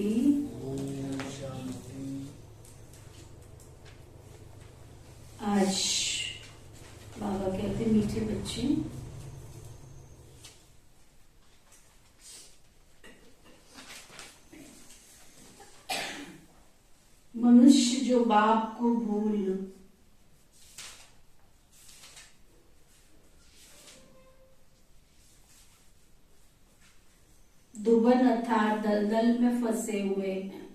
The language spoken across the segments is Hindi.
शांति। ओम शांति। आज बाबा कहते मीठे बच्चे, मनुष्य जो बाप को भूल दुबन अर्थात दलदल में फंसे हुए हैं,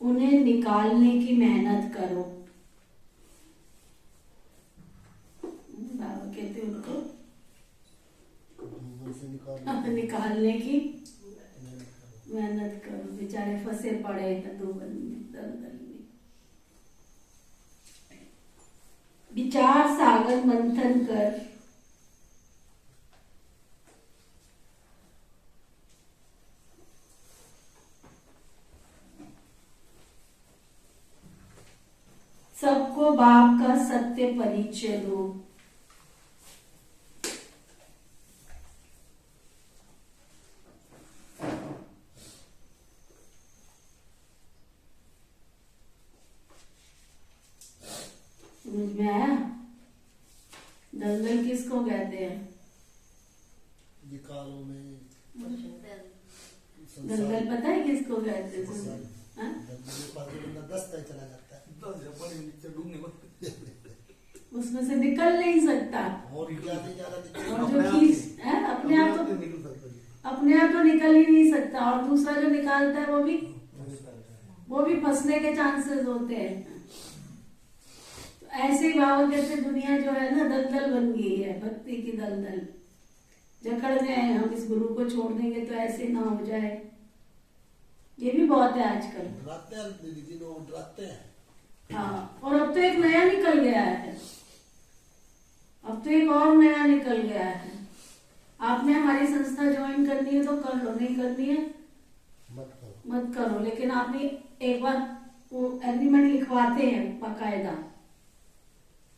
उन्हें निकालने की मेहनत करो। बाबा कहते उनको निकालने की मेहनत करो। बेचारे फंसे पड़े हैं दुबन में, दलदल में। विचार सागर मंथन कर सबको बाप का सत्य परिचय दो। समझ में आया? दलदल किसको कहते हैं? विकारों में दलदल पता है किसको कहते हैं? चला जाता है, उसमें से निकल नहीं सकता। और जो खींच अपने आप तो निकल ही नहीं सकता, और दूसरा जो निकालता है वो भी फंसने के चांसेस होते हैं। तो ऐसे ही बाबा कहते दुनिया जो है ना दलदल बन गई है, भक्ति की दलदल। जकड़ने हैं हम, इस गुरु को छोड़ देंगे तो ऐसे ना हो जाए। ये भी बहुत है आजकल। डराते हैं। हाँ, और अब तो एक नया निकल गया है। अब तो एक और नया निकल गया है। आपने हमारी संस्था ज्वाइन करनी है तो कर लो, नहीं करनी है मत करो। लेकिन आपने एक बार वो एग्रीमेंट लिखवाते हैं बाकायदा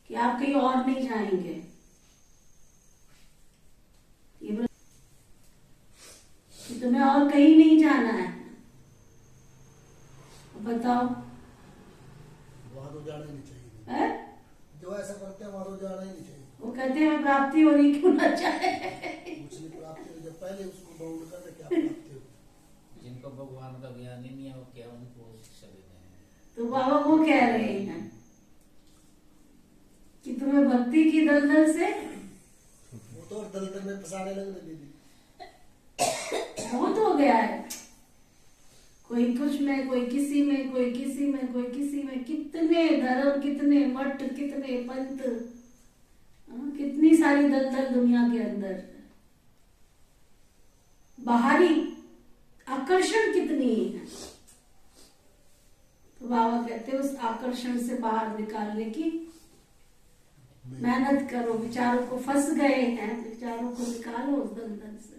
कि आप कहीं और नहीं जाएंगे। ये कि तुम्हें और कहीं नहीं जाना है। बताओ, वहां तो जाना ही नहीं चाहिए है? जो ऐसा करते हैं वहां तो जाना ही नहीं चाहिए। वो कहते हैं प्राप्ति हो रही, क्यों ना चाहे। कुछ नहीं प्राप्ति हो, जब पहले उसको बाउंड कर क्या प्राप्ति हो। जिनको भगवान का ज्ञान ही नहीं है वो क्या उनको शिक्षा देते हैं। तो बाबा वो कह रहे हैं कि तुम्हें भक्ति की दलदल से वो तो दलदल में फंसाने लगे दीदी। बहुत हो गया है। कोई कुछ में, कोई किसी में, कोई किसी में, कोई किसी में। कितने धर्म, कितने मठ, कितने पंथ, कितनी सारी दलदल दुनिया के अंदर। बाहरी आकर्षण कितनी है। तो बाबा कहते हैं उस आकर्षण से बाहर निकालने की मेहनत करो। विचारों को फंस गए हैं, विचारों को निकालो उस दलदल से।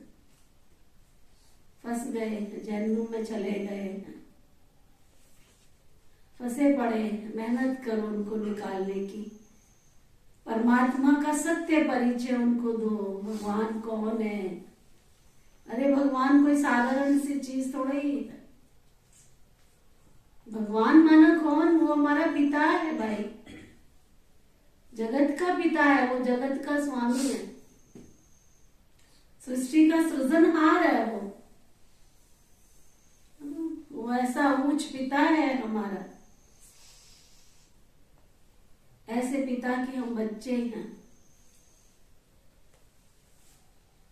फंस गए हैं, जहन्नुम में चले गए हैं, फंसे पड़े हैं। मेहनत करो उनको निकालने की। परमात्मा का सत्य परिचय उनको दो। भगवान कौन है? अरे भगवान कोई साधारण सी चीज थोड़ी ही है। भगवान माना कौन? वो हमारा पिता है भाई, जगत का पिता है। वो जगत का स्वामी है, सृष्टि का सृजनहार है। वो ऐसा ऊंच पिता है हमारा। ऐसे पिता के हम बच्चे हैं,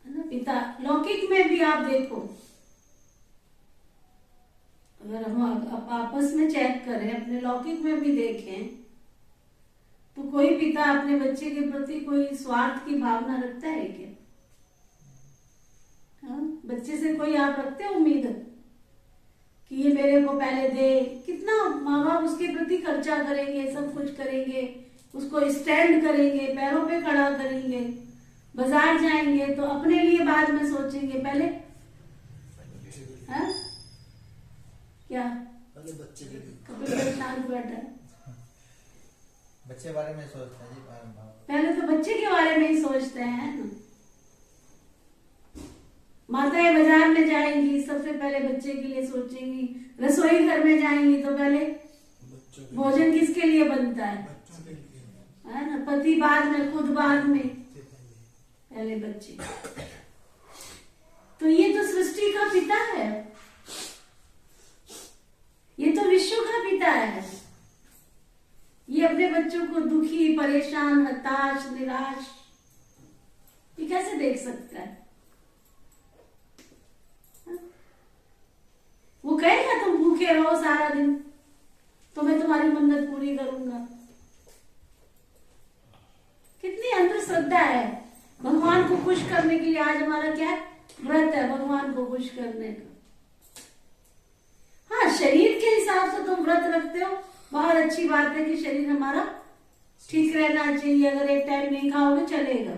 है ना? पिता लौकिक में भी आप देखो, अगर हम आपस में चेक करें, अपने लौकिक में भी देखें, तो कोई पिता अपने बच्चे के प्रति कोई स्वार्थ की भावना रखता है क्या? हाँ? बच्चे से कोई आप रखते हो उम्मीद कि ये मेरे को पहले दे? कितना माँ बाप उसके प्रति खर्चा करेंगे, सब कुछ करेंगे, उसको स्टैंड करेंगे, पैरों पे खड़ा करेंगे। बाजार जाएंगे तो अपने लिए बाद में सोचेंगे, पहले है क्या? अपने बच्चे के लिए। कपिल वैद्यनाथ बैठा है। बच्चे बारे में सोचते हैं जी पहले तो बच्चे के बारे में ही सोचते हैं ना। माताएं बाजार में जाएंगी, सबसे पहले बच्चे के लिए सोचेंगी। रसोई घर में जाएंगी तो पहले बच्चों के भोजन किसके लिए बनता है? बच्चों के लिए। है ना। पति बाद में, खुद बाद में, पहले बच्चे। तो ये तो सृष्टि का पिता है, ये तो विश्व का पिता है। ये अपने बच्चों को दुखी, परेशान, हताश, निराश, ये कैसे देख सकता है? वो कहेगा तुम भूखे रहो सारा दिन तो मैं तुम्हारी मन्नत पूरी करूंगा। कितनी अंधश्रद्धा है। भगवान को खुश करने के लिए आज हमारा क्या है? व्रत है, भगवान को खुश करने का। हाँ, शरीर के हिसाब से तुम व्रत रखते हो, बहुत अच्छी बात है कि शरीर हमारा ठीक रहना चाहिए। अगर एक टाइम नहीं खाओगे चलेगा,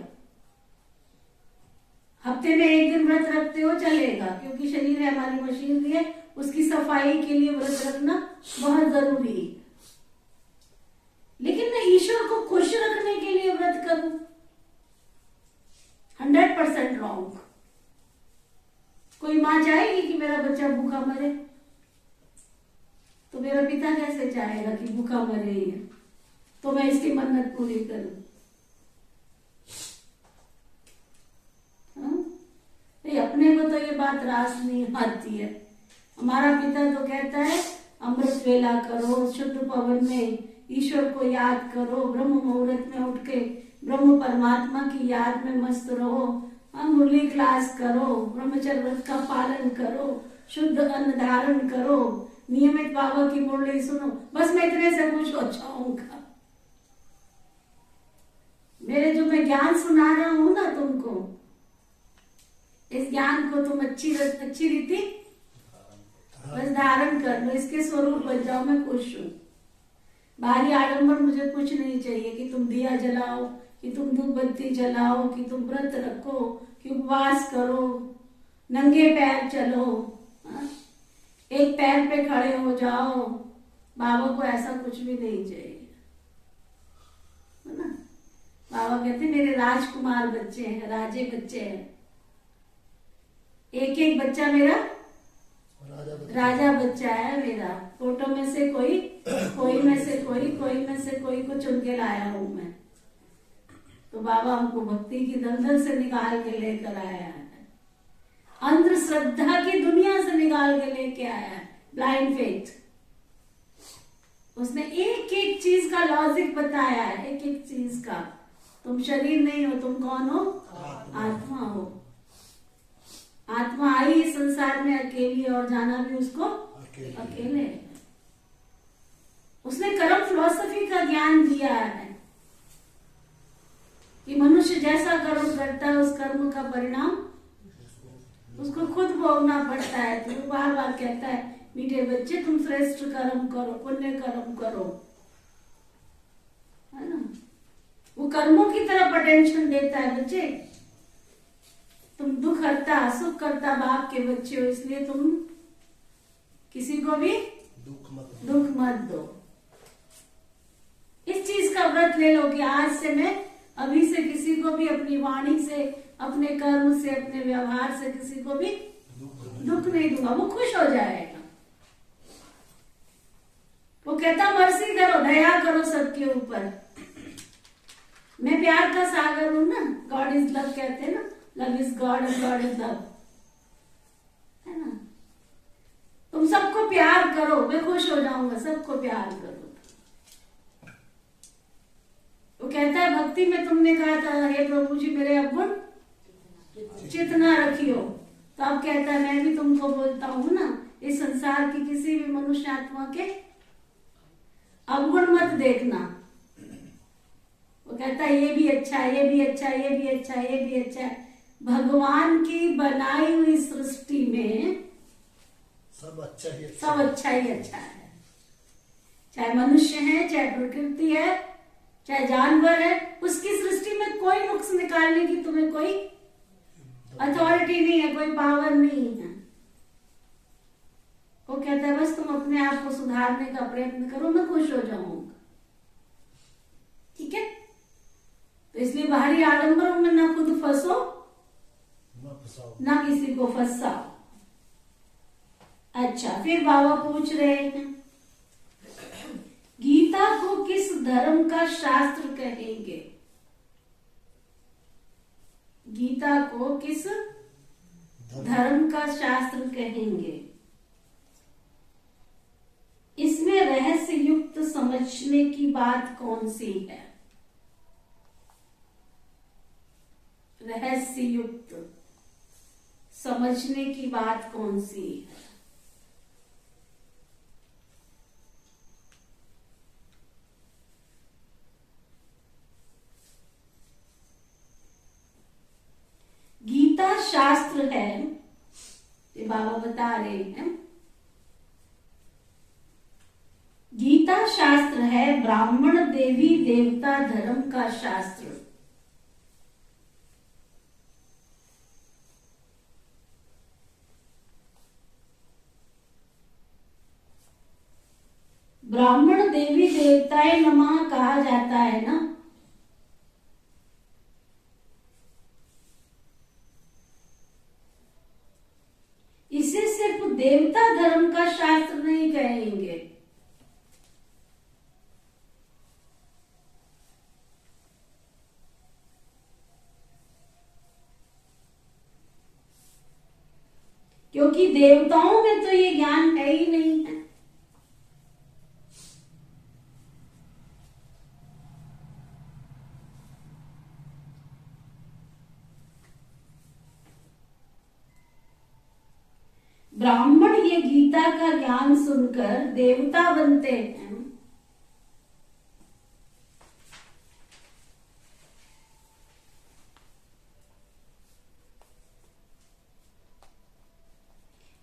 हफ्ते में एक दिन व्रत रखते हो चलेगा, क्योंकि शरीर है, हमारी मशीनरी है, उसकी सफाई के लिए व्रत रखना बहुत जरूरी है। लेकिन मैं ईश्वर को खुश रखने के लिए व्रत करूं, 100% रॉन्ग। कोई माँ चाहेगी कि मेरा बच्चा भूखा मरे? तो मेरा पिता कैसे चाहेगा कि भूखा मरे ही है? तो मैं इसकी मन्नत पूरी करूं? अपने को तो ये बात रास नहीं आती है। हमारा पिता तो कहता है अमृत वेला करो, शुद्ध पवन में ईश्वर को याद करो, ब्रह्म मुहूर्त में उठ के ब्रह्म परमात्मा की याद में मस्त रहो, मुरली क्लास करो, ब्रह्मचर्य व्रत का पालन करो, शुद्ध अन्न धारण करो, नियमित बाबा की मुरली सुनो। बस मैं इतने से खुश हो जाऊंगा। मेरे जो मैं ज्ञान सुना रहा हूं ना तुमको, इस ज्ञान को तुम अच्छी रीति बस धारण कर लो, इसके स्वरूप बन जाओ। मैं खुश हूं। बाहरी आडंबर मुझे कुछ नहीं चाहिए कि तुम दिया जलाओ, कि तुम धूप बत्ती जलाओ, कि तुम व्रत रखो, कि उपवास करो, नंगे पैर चलो, एक पैर पे खड़े हो जाओ। बाबा को ऐसा कुछ भी नहीं चाहिए, है ना। बाबा कहते मेरे राजकुमार बच्चे हैं, राजे बच्चे हैं। एक एक बच्चा मेरा राजा बच्चा है मेरा। फोटो में से कोई में से कोई में से कोई को चुन के लाया हूं मैं। तो बाबा हमको भक्ति की दलदल से निकाल के लेकर आया है, अंधश्रद्धा की दुनिया से निकाल के लेके आया है, ब्लाइंड फेथ। उसने एक एक चीज का लॉजिक बताया है, एक एक चीज का। तुम शरीर नहीं हो, तुम कौन हो? आत्मा हो। आत्मा आई इस संसार में अकेली और जाना भी उसको अकेले। उसने कर्म फिलॉसफी का ज्ञान दिया है कि मनुष्य जैसा कर्म करता है उस कर्म का परिणाम उसको खुद भोगना पड़ता है। तो बार बार कहता है मीठे बच्चे तुम श्रेष्ठ कर्म करो, पुण्य कर्म करो, है ना। वो कर्मों की तरफ अटेंशन देता है। बच्चे तुम दुख हरता सुख करता बाप के बच्चे हो, इसलिए तुम किसी को भी दुख मत दो। इस चीज का व्रत ले लो कि आज से मैं अभी से किसी को भी अपनी वाणी से, अपने कर्म से, अपने व्यवहार से किसी को भी दुख नहीं दूंगा। वो खुश हो जाएगा। वो कहता मर्सी करो, दया करो सबके ऊपर। मैं प्यार का सागर हूं ना, गॉड इज लव कहते हैं ना, love is God and God is love, है ना। तुम सबको प्यार करो, मैं खुश हो जाऊंगा। सबको प्यार करो। वो कहता है भक्ति में तुमने कहा था हे प्रभु जी मेरे अवगुण चित ना रखियो, तो अब कहता है मैं भी तुमको बोलता हूं ना, इस संसार की किसी भी मनुष्य आत्मा के अवगुण मत देखना। वो कहता है ये भी अच्छा है, ये भी अच्छा है, ये भी अच्छा है, ये भी अच्छा है। भगवान की बनाई हुई सृष्टि में सब अच्छा ही अच्छा है। चाहे मनुष्य है, चाहे प्रकृति है, चाहे जानवर है, उसकी सृष्टि में कोई नुक्स निकालने की तुम्हें कोई अथॉरिटी नहीं है, कोई पावर नहीं है। वो कहता है बस तुम अपने आप को सुधारने का प्रयत्न करो, मैं खुश हो जाऊंगा। ठीक है, तो इसलिए बाहरी आडंबरों में ना खुद फंसो ना किसी को फंसाओ। अच्छा, फिर बाबा पूछ रहे हैं गीता को किस धर्म का शास्त्र कहेंगे? गीता को किस धर्म का शास्त्र कहेंगे? इसमें रहस्य युक्त समझने की बात कौन सी है? रहस्य युक्त समझने की बात कौन सी है? गीता शास्त्र है, ये बाबा बता रहे हैं, गीता शास्त्र है ब्राह्मण देवी देवता धर्म का शास्त्र। ब्राह्मण देवी देवताए नमः कहा जाता है ना, इसे सिर्फ देवता धर्म का शास्त्र नहीं कहेंगे। क्योंकि देवताओं में तो ये ज्ञान है ही नहीं है। ब्राह्मण ये गीता का ज्ञान सुनकर देवता बनते हैं,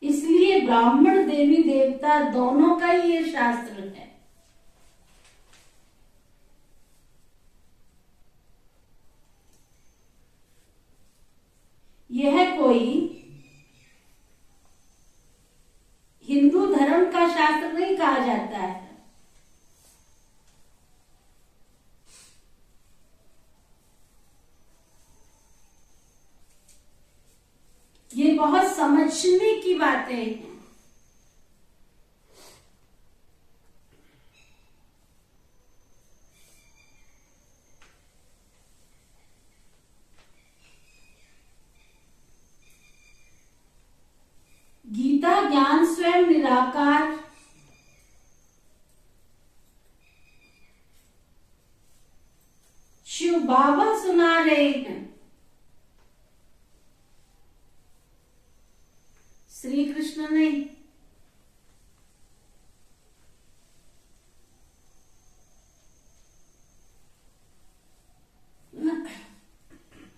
इसलिए ब्राह्मण देवी देवता दोनों का ही ये शास्त्र है। यह कोई हिंदू धर्म का शास्त्र नहीं कहा जाता है। ये बहुत समझने की बातें हैं। गीता ज्ञान स्वयं निराकार, शिव बाबा सुना रहे हैं। श्री कृष्ण नहीं।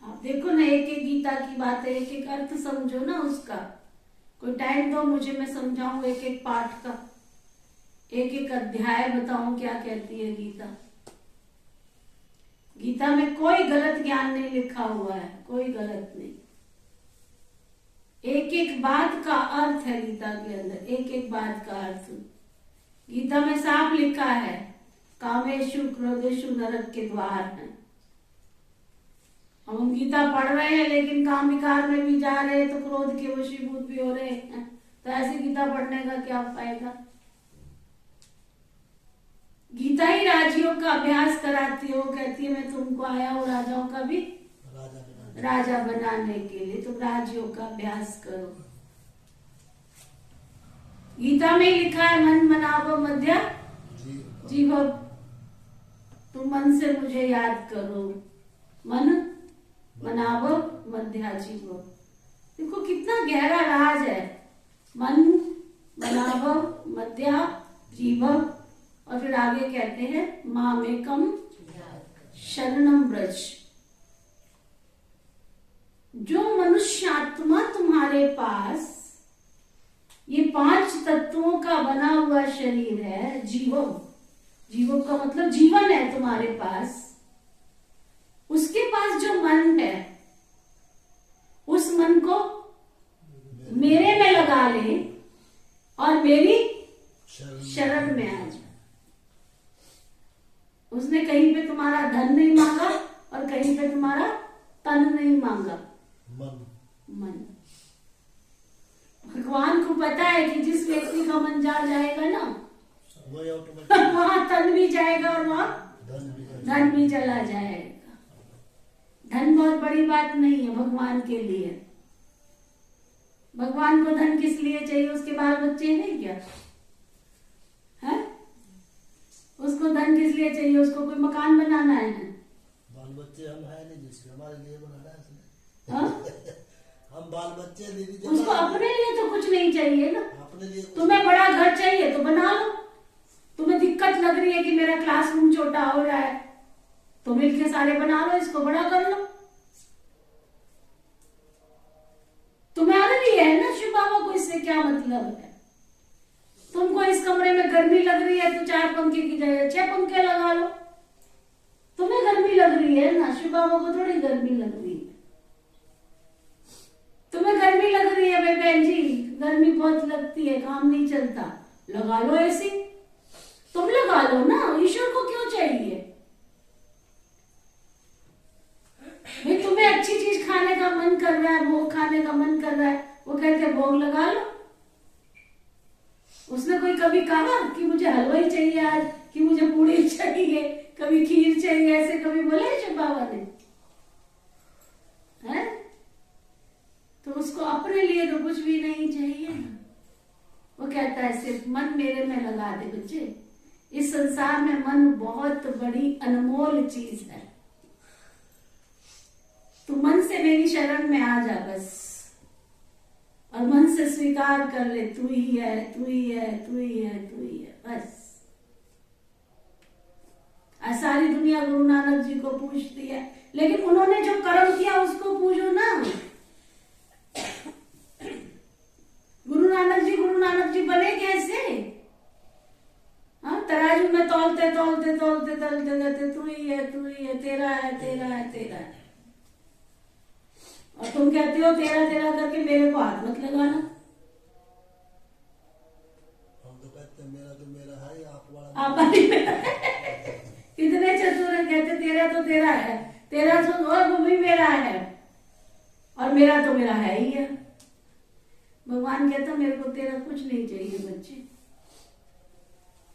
आप देखो ना, एक एक गीता की बात है, एक एक अर्थ समझो ना उसका। कोई टाइम दो मुझे, मैं समझाऊं एक एक पाठ का, एक एक अध्याय बताऊं क्या कहती है गीता। गीता में कोई गलत ज्ञान नहीं लिखा हुआ है, कोई गलत नहीं। एक एक बात का अर्थ है गीता के अंदर, एक एक बात का अर्थ। गीता में साफ लिखा है कामेशु क्रोधेशु नरक के द्वार हैं। हम गीता पढ़ रहे हैं लेकिन काम विकार में भी जा रहे हैं, तो क्रोध के वशीभूत भी हो रहे हैं, तो ऐसी गीता पढ़ने का क्या फायदा? गीता ही राजयोग का अभ्यास कराती है। वो कहती है मैं तुमको आया हूँ राजाओं का भी राजा बनाने के लिए, तुम राजयोग का अभ्यास करो। गीता में ही लिखा है मन मनावो मध्या जीवो, तुम मन से मुझे याद करो, मन मनावो मध्या जीवो। देखो कितना गहरा राज है, मन मनावो मध्या जीवो। और फिर आगे कहते हैं मामेकम शरणम ब्रज। जो मनुष्य आत्मा तुम्हारे पास ये 5 तत्वों का बना हुआ शरीर है, जीवो, जीवो का मतलब जीवन है तुम्हारे पास, उसके पास जो मन है उस मन को मेरे में लगा ले, और मेरी शरण शरण में आ जा। उसने कहीं पे तुम्हारा धन नहीं मांगा और कहीं पे तुम्हारा तन नहीं मांगा, मन मन। भगवान को पता है कि जिस व्यक्ति का मन जा जाएगा ना, वही ऑटोमेटिक वहां तन भी जाएगा और वहां धन भी चला जाएगा। धन बहुत बड़ी बात नहीं है भगवान के लिए। भगवान को धन किस लिए चाहिए? उसके बाल बच्चे हैं क्या? है? उसको धन किस लिए चाहिए? उसको कोई मकान बनाना है? बाल बच्चे हम है नहीं जिसके, हमारे लिए बनाना है उसने। हाँ? हम बाल बच्चे दीदी उसको अपने लिए तो कुछ नहीं चाहिए ना। अपने लिए तुम्हें बड़ा घर चाहिए तो बना लो। तुम्हें दिक्कत लग रही है कि मेरा क्लासरूम छोटा हो रहा है, तो मिलके सारे बना लो, इसको बड़ा कर लो। तुम्हारे लिए है ना, शिव बाबा को इससे क्या मतलब है? तुमको इस कमरे में गर्मी लग रही है तो 4 पंखे की जगह 6 पंखे लगा लो। तुम्हें गर्मी लग रही है ना, शिव बाबा को थोड़ी गर्मी लग रही है। तुम्हें गर्मी लग रही है भाई बहन जी, गर्मी बहुत लगती है, काम नहीं चलता, लगा लो एसी। तुम लगा लो ना, ईश्वर को क्यों चाहिए भाई? तुम्हें अच्छी चीज खाने का मन कर रहा है, भोग खाने का मन कर रहा है, वो कहते हैं भोग लगा लो। उसने कोई कभी कहा कि मुझे हलवा ही चाहिए आज, कि मुझे पूड़ी चाहिए, कभी खीर चाहिए, ऐसे कभी बोले शिव बाबा ने? है? तो उसको अपने लिए तो कुछ भी नहीं चाहिए ना। वो कहता है सिर्फ मन मेरे में लगा दे बच्चे। इस संसार में मन बहुत बड़ी अनमोल चीज है। तू मन से मेरी शरण में आ जा बस, और मन से स्वीकार कर ले, तू ही है, तू ही है, तू ही है, तू ही है, बस। सारी दुनिया गुरु नानक जी को पूछती है, लेकिन उन्होंने जो कर्म किया उसको पूछो ना। गुरु नानक जी बने कैसे? हाँ, तराजू में तौलते तौलते तौलते तौलते जाते, तू ही है, तू ही है, तेरा है, तेरा है, तेरा है। और तुम कहते हो तेरा तेरा करके मेरे को हाथ मत लगाना। हम तो कहते हैं मेरा तो मेरा है, आप आप वाली मेरा है। कितने चतुर है, कहते तेरा तो तेरा है, तेरा तो और वो भी मेरा है, और मेरा तो मेरा है ही है। भगवान कहता मेरे को तेरा कुछ नहीं चाहिए बच्चे।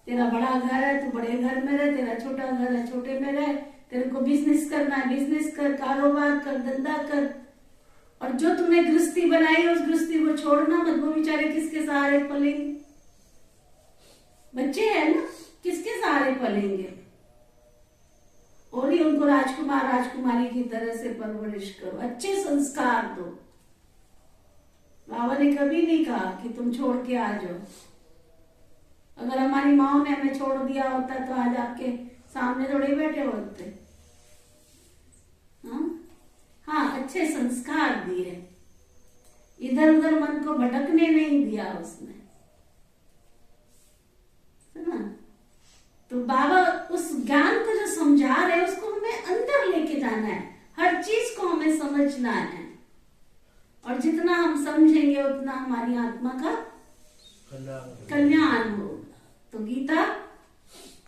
तेरा बड़ा घर है, तू बड़े घर में रह, तेरा छोटा घर है, छोटे में रह, तेरे को बिजनेस करना है, बिजनेस कर, कारोबार कर, धंधा कर, और जो तूने गृहस्थी बनाई है उस गृहस्थी को छोड़ना मत। वो बेचारे किसके सहारे पलेंगे? बच्चे हैं ना, किसके सहारे पलेंगे? और ही उनको राजकुमार राजकुमारी की तरह से परवरिश करो, अच्छे संस्कार दो। बाबा ने कभी नहीं कहा कि तुम छोड़ के आ जाओ। अगर हमारी माओ ने हमें छोड़ दिया होता तो आज आपके सामने थोड़े बैठे होते। हाँ, अच्छे संस्कार दिए, इधर उधर मन को भटकने नहीं दिया उसने, है ना? तो बाबा उस ज्ञान को जो समझा रहे हैं उसको हमें अंदर लेके जाना है, हर चीज को हमें समझना है, और जितना हम समझेंगे उतना हमारी आत्मा का कल्याण होगा। तो गीता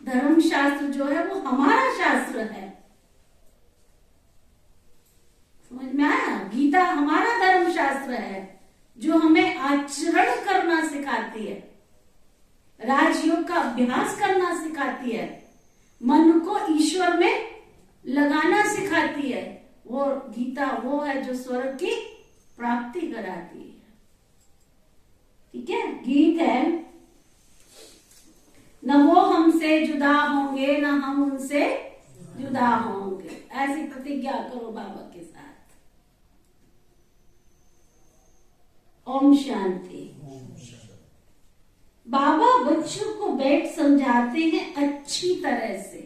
धर्म शास्त्र जो है वो हमारा शास्त्र है, समझ में आया? गीता हमारा धर्म शास्त्र है जो हमें आचरण करना सिखाती है, राजयोग का अभ्यास करना सिखाती है, मन को ईश्वर में लगाना सिखाती है। वो गीता वो है जो स्वर्ग की प्राप्ति कराती है। ठीक है? गीत है, न वो हमसे जुदा होंगे न हम उनसे जुदा होंगे, ऐसी प्रतिज्ञा करो बाबा के साथ। ओम शांति। बाबा बच्चों को बैठ समझाते हैं अच्छी तरह से।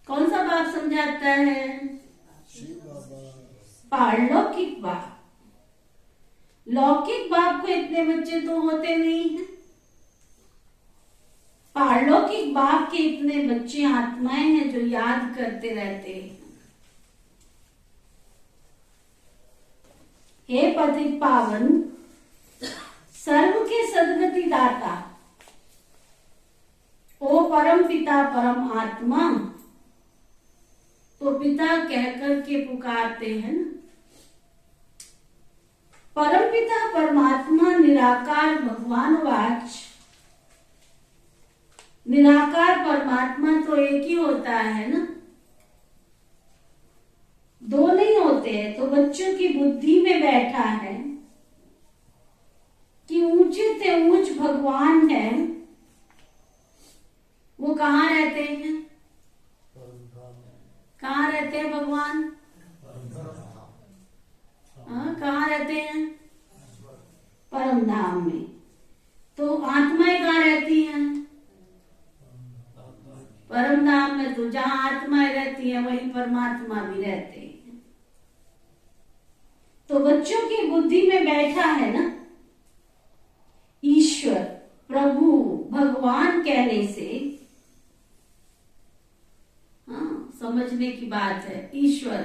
कौन सा बाप समझाता है? पारलौकिक बाप। लौकिक बाप को इतने बच्चे तो होते नहीं हैं। पारलौकिक बाप के इतने बच्चे आत्माएं हैं जो याद करते रहते हैं। हे पतित पावन, सर्व के सदगति दाता, ओ परम पिता परम आत्मा, तो पिता कहकर के पुकारते हैं ना। परम पिता परमात्मा निराकार भगवान वाच, निराकार परमात्मा तो एक ही होता है ना, दो नहीं होते हैं। तो बच्चों की बुद्धि में बैठा है कि ऊंचे से ऊंच भगवान है, वो कहाँ रहते हैं? कहाँ रहते हैं भगवान? कहाँ रहते हैं? परम धाम में। तो आत्माएं कहाँ रहती हैं? परम धाम में। तो जहाँ आत्माएं रहती हैं वहीं परमात्मा भी रहते हैं। तो बच्चों की बुद्धि में बैठा है ना ईश्वर, प्रभु, भगवान कहने से, हाँ समझने की बात है। ईश्वर,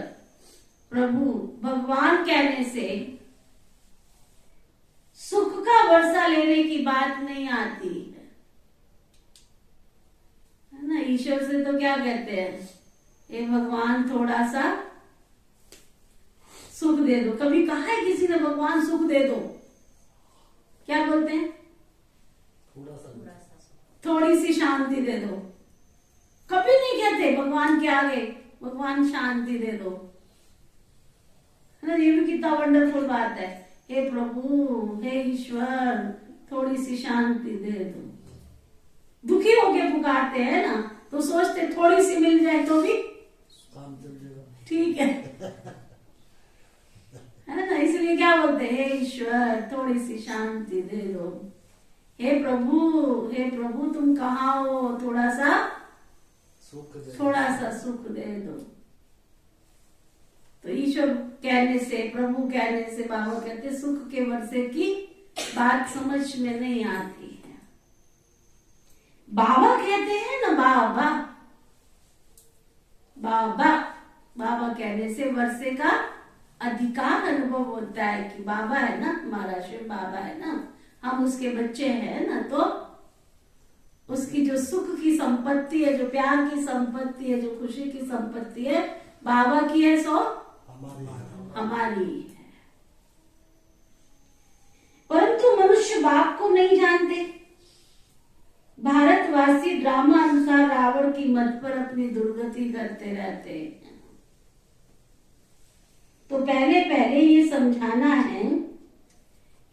प्रभु, भगवान कहने से सुख का वर्षा लेने की बात नहीं आती है ना। ईश्वर से तो क्या कहते हैं? हे भगवान थोड़ा सा सुख दे दो। कभी कहा है किसी ने भगवान सुख दे दो? क्या बोलते हैं? थोड़ी सी शांति दे दो। कभी नहीं कहते भगवान के आगे भगवान शांति दे दो, है ना। ये भी कितना वंडरफुल बात है। हे प्रभु, हे ईश्वर, थोड़ी सी शांति दे दो। दुखी होके पुकारते हैं ना, तो सोचते थोड़ी सी मिल जाए तो भी ठीक है ना। इसलिए क्या बोलते हैं? हे ईश्वर थोड़ी सी शांति दे दो। हे प्रभु तुम कहाँ हो? थोड़ा सा सुख दे दो। तो ईश्वर कहने से, प्रभु कहने से, बाबा कहते सुख के वर्षे की बात समझ में नहीं आती है। बाबा कहते हैं ना, बाबा कहने से वर्षे का अधिकार अनुभव होता है कि बाबा है ना, हमारा शिव बाबा है ना, हम उसके बच्चे हैं ना। तो उसकी जो सुख की संपत्ति है, जो प्यार की संपत्ति है, जो खुशी की संपत्ति है, बाबा की है, सो हमारी है। परंतु मनुष्य बाप को नहीं जानते। भारतवासी ड्रामा अनुसार रावण की मत पर अपनी दुर्गति करते रहते हैं। तो पहले ये समझाना है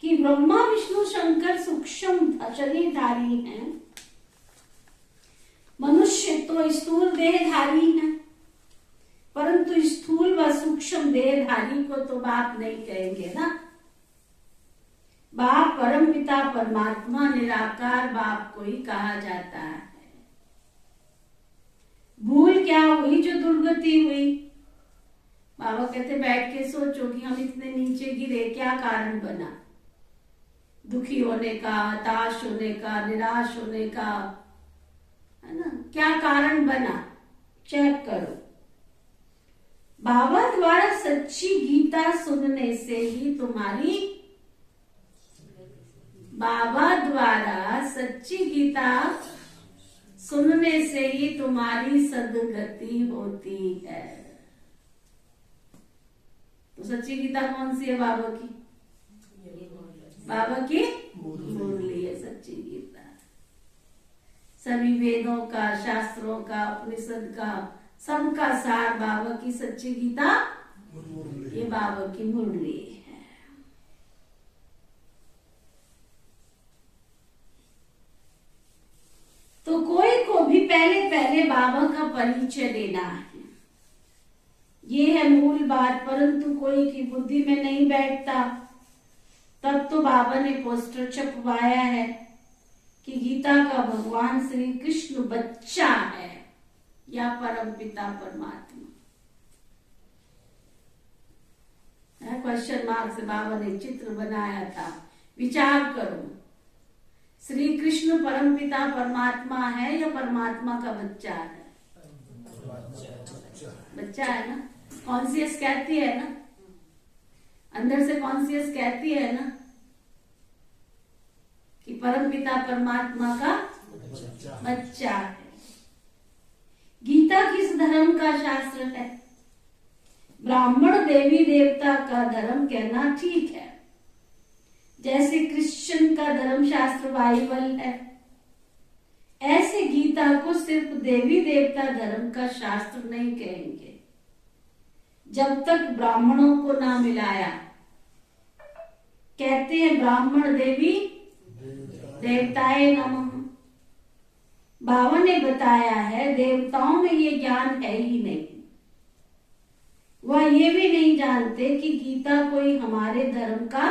कि ब्रह्मा विष्णु शंकर सूक्ष्म शरीरधारी हैं, मनुष्य तो स्थूल देहधारी है। परंतु स्थूल व सूक्ष्म देहधारी को तो बाप नहीं कहेंगे ना। बाप परम पिता परमात्मा निराकार बाप को ही कहा जाता है। भूल क्या हुई जो दुर्गति हुई? बाबा कहते बैठ के सोचो कि हम इतने नीचे गिरे, क्या कारण बना? दुखी होने का, हताश होने का, निराश होने का, है ना, क्या कारण बना? चेक करो। बाबा द्वारा सच्ची गीता सुनने से ही तुम्हारी, बाबा द्वारा सच्ची गीता सुनने से ही तुम्हारी सदगति होती है। तो सच्ची गीता कौन सी है? बाबा की, बाबा की मुरली है सच्ची गीता। सभी वेदों का, शास्त्रों का, उपनिषद का, सबका सार बाबा की सच्ची गीता, ये बाबा की मुरली है। तो कोई को भी पहले बाबा का परिचय देना है, ये है मूल बात। परंतु कोई की बुद्धि में नहीं बैठता। तब तो बाबा ने पोस्टर छपवाया है कि गीता का भगवान श्री कृष्ण बच्चा है या परम पिता परमात्मा। क्वेश्चन मार्क से बाबा ने चित्र बनाया था। विचार करो, श्री कृष्ण परम पिता परमात्मा है या परमात्मा का बच्चा है? बच्चा है ना। कॉन्शियस कहती है ना, अंदर से कॉन्शियस कहती है ना, कि परमपिता परमात्मा का बच्चा बच्चा है। गीता किस धर्म का शास्त्र है? ब्राह्मण देवी देवता का धर्म कहना ठीक है, जैसे क्रिश्चियन का धर्म शास्त्र बाइबल है, ऐसे गीता को सिर्फ देवी देवता धर्म का शास्त्र नहीं कहेंगे जब तक ब्राह्मणों को ना मिलाया। कहते हैं ब्राह्मण देवी देवताए नमः। बाबा ने बताया है देवताओं में ये ज्ञान है ही नहीं। वह ये भी नहीं जानते कि गीता कोई हमारे धर्म का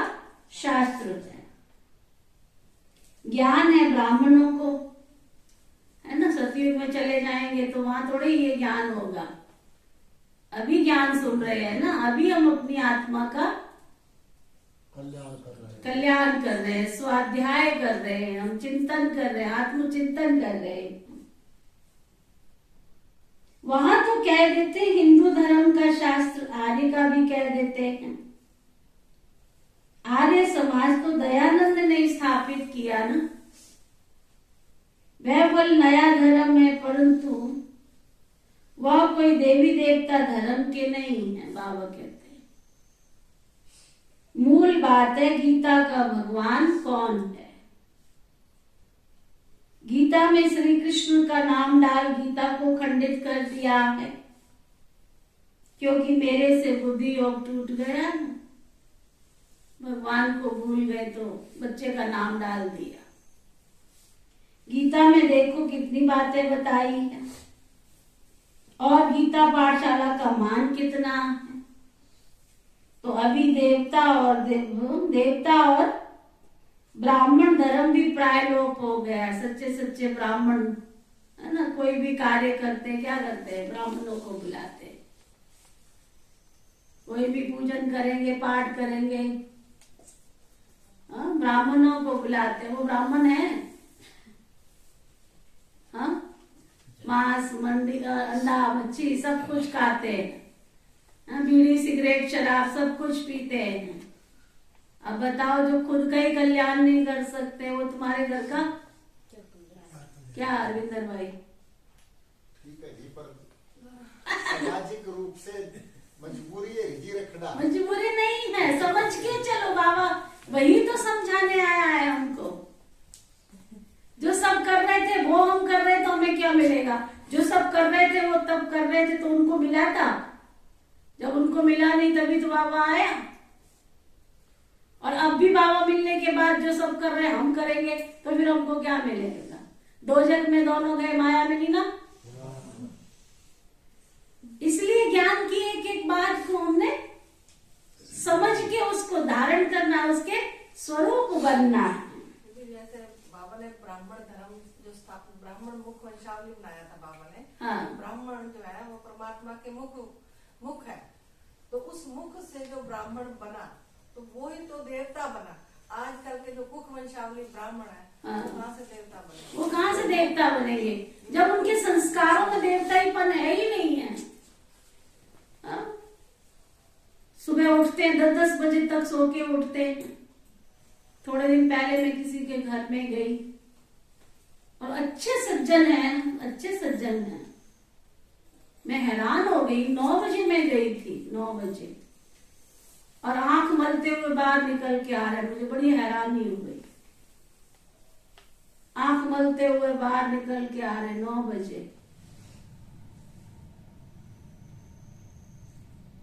शास्त्र है। ज्ञान है ब्राह्मणों को, है ना। सतयुग में चले जाएंगे तो वहां थोड़े ये ज्ञान होगा। अभी ज्ञान सुन रहे हैं ना, अभी हम अपनी आत्मा का कल्याण कर रहे हैं, स्वाध्याय कर रहे हैं, हम चिंतन कर रहे हैं, आत्मचिंतन कर रहे हैं। वहां तो कह देते हिंदू धर्म का शास्त्र, आर्य का भी कह देते हैं। आर्य समाज तो दयानंद ने स्थापित किया ना। वह बल नया धर्म है, परंतु वह कोई देवी देवता धर्म के नहीं है। बाबा कहते हैं मूल बात है गीता का भगवान कौन है। गीता में श्री कृष्ण का नाम डाल गीता को खंडित कर दिया है, क्योंकि मेरे से बुद्धि योग टूट गया ना। भगवान को भूल गए तो बच्चे का नाम डाल दिया। गीता में देखो कितनी बातें बताई है, और गीता पाठशाला का मान कितना है। तो अभी देवता और ब्राह्मण धर्म भी प्राय लोप हो गया है। सच्चे सच्चे ब्राह्मण, है ना, कोई भी कार्य करते हैं, क्या करते हैं, ब्राह्मणों को बुलाते हैं। कोई भी पूजन करेंगे, पाठ करेंगे, ब्राह्मणों को बुलाते हैं। वो ब्राह्मण है, हाँ, मांस मंडी अंडा मच्छी सब कुछ खाते हैं, बीड़ी सिगरेट शराब सब कुछ पीते हैं। अब बताओ जो खुद का ही कल्याण नहीं कर सकते, वो तुम्हारे घर का क्या? अरविंदर भाई ठीक है जी, पर सामाजिक रूप से मजबूरी है जी रखना। मजबूरी नहीं है, समझ के चलो। बाबा वही तो समझाने आया है हमको। जो सब कर रहे थे वो हम कर रहे, तो हमें क्या मिलेगा? जो सब कर रहे थे वो तब कर रहे थे तो उनको मिला था। जब उनको मिला नहीं तभी तो बाबा आया। और अब भी बाबा मिलने के बाद जो सब कर रहे हैं हम करेंगे तो फिर हमको क्या मिलेगा? दोजख में दोनों गए, माया मिली ना। इसलिए ज्ञान की एक एक बात को हमने समझ के उसको धारण करना, उसके स्वरूप बनना। जैसे बाबा ने ब्राह्मण धर्म जो स्थापित, ब्राह्मण मुख वंशावली बनाया था बाबा ने। हाँ। ब्राह्मण जो है वो परमात्मा के मुख है। तो उस मुख से जो ब्राह्मण बना तो वो ही तो देवता बना। आजकल के जो मुख वंशावली ब्राह्मण है, हाँ। वो कहाँ से देवता बने? वो कहाँ से देवता बनेंगे जब उनके संस्कारों में देवताईपन है ही नहीं है। हाँ? सुबह उठते हैं 10-10 बजे तक सो के उठते हैं। थोड़े दिन पहले मैं किसी के घर में गई और अच्छे सज्जन हैं, मैं हैरान हो गई। 9 बजे मैं गई थी, 9 बजे, और आंख मलते हुए बाहर निकल के आ रहे हैं। मुझे बड़ी हैरानी हो गई। आंख मलते हुए बाहर निकल के आ रहे 9 बजे।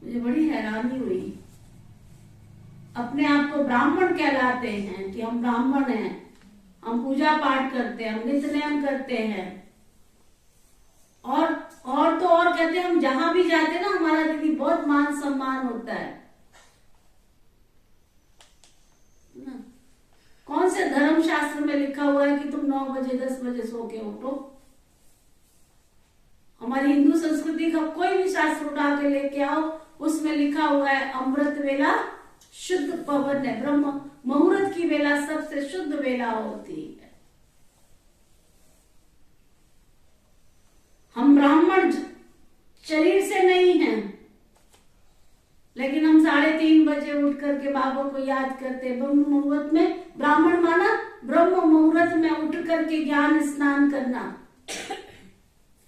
मुझे बड़ी हैरानी हुई। अपने आप को ब्राह्मण कहलाते हैं कि हम ब्राह्मण हैं, हम पूजा पाठ करते हैं, हम नित्य नेम करते हैं, और तो और कहते हैं हम जहां भी जाते हैं ना हमारा दीदी बहुत मान सम्मान होता है ना। कौन से धर्म शास्त्र में लिखा हुआ है कि तुम 9 बजे 10 बजे सो के उठो? हमारी हिंदू संस्कृति का कोई भी शास्त्र उठा के लेके आओ, उसमें लिखा हुआ है अमृत वेला शुद्ध पवन है। ब्रह्म मुहूर्त की वेला सबसे शुद्ध वेला होती है। हम ब्राह्मण शरीर से नहीं हैं, लेकिन हम 3:30 बजे उठ करके बाबा को याद करते हैं। ब्रह्म मुहूर्त में ब्राह्मण माना ब्रह्म मुहूर्त में उठ करके ज्ञान स्नान करना।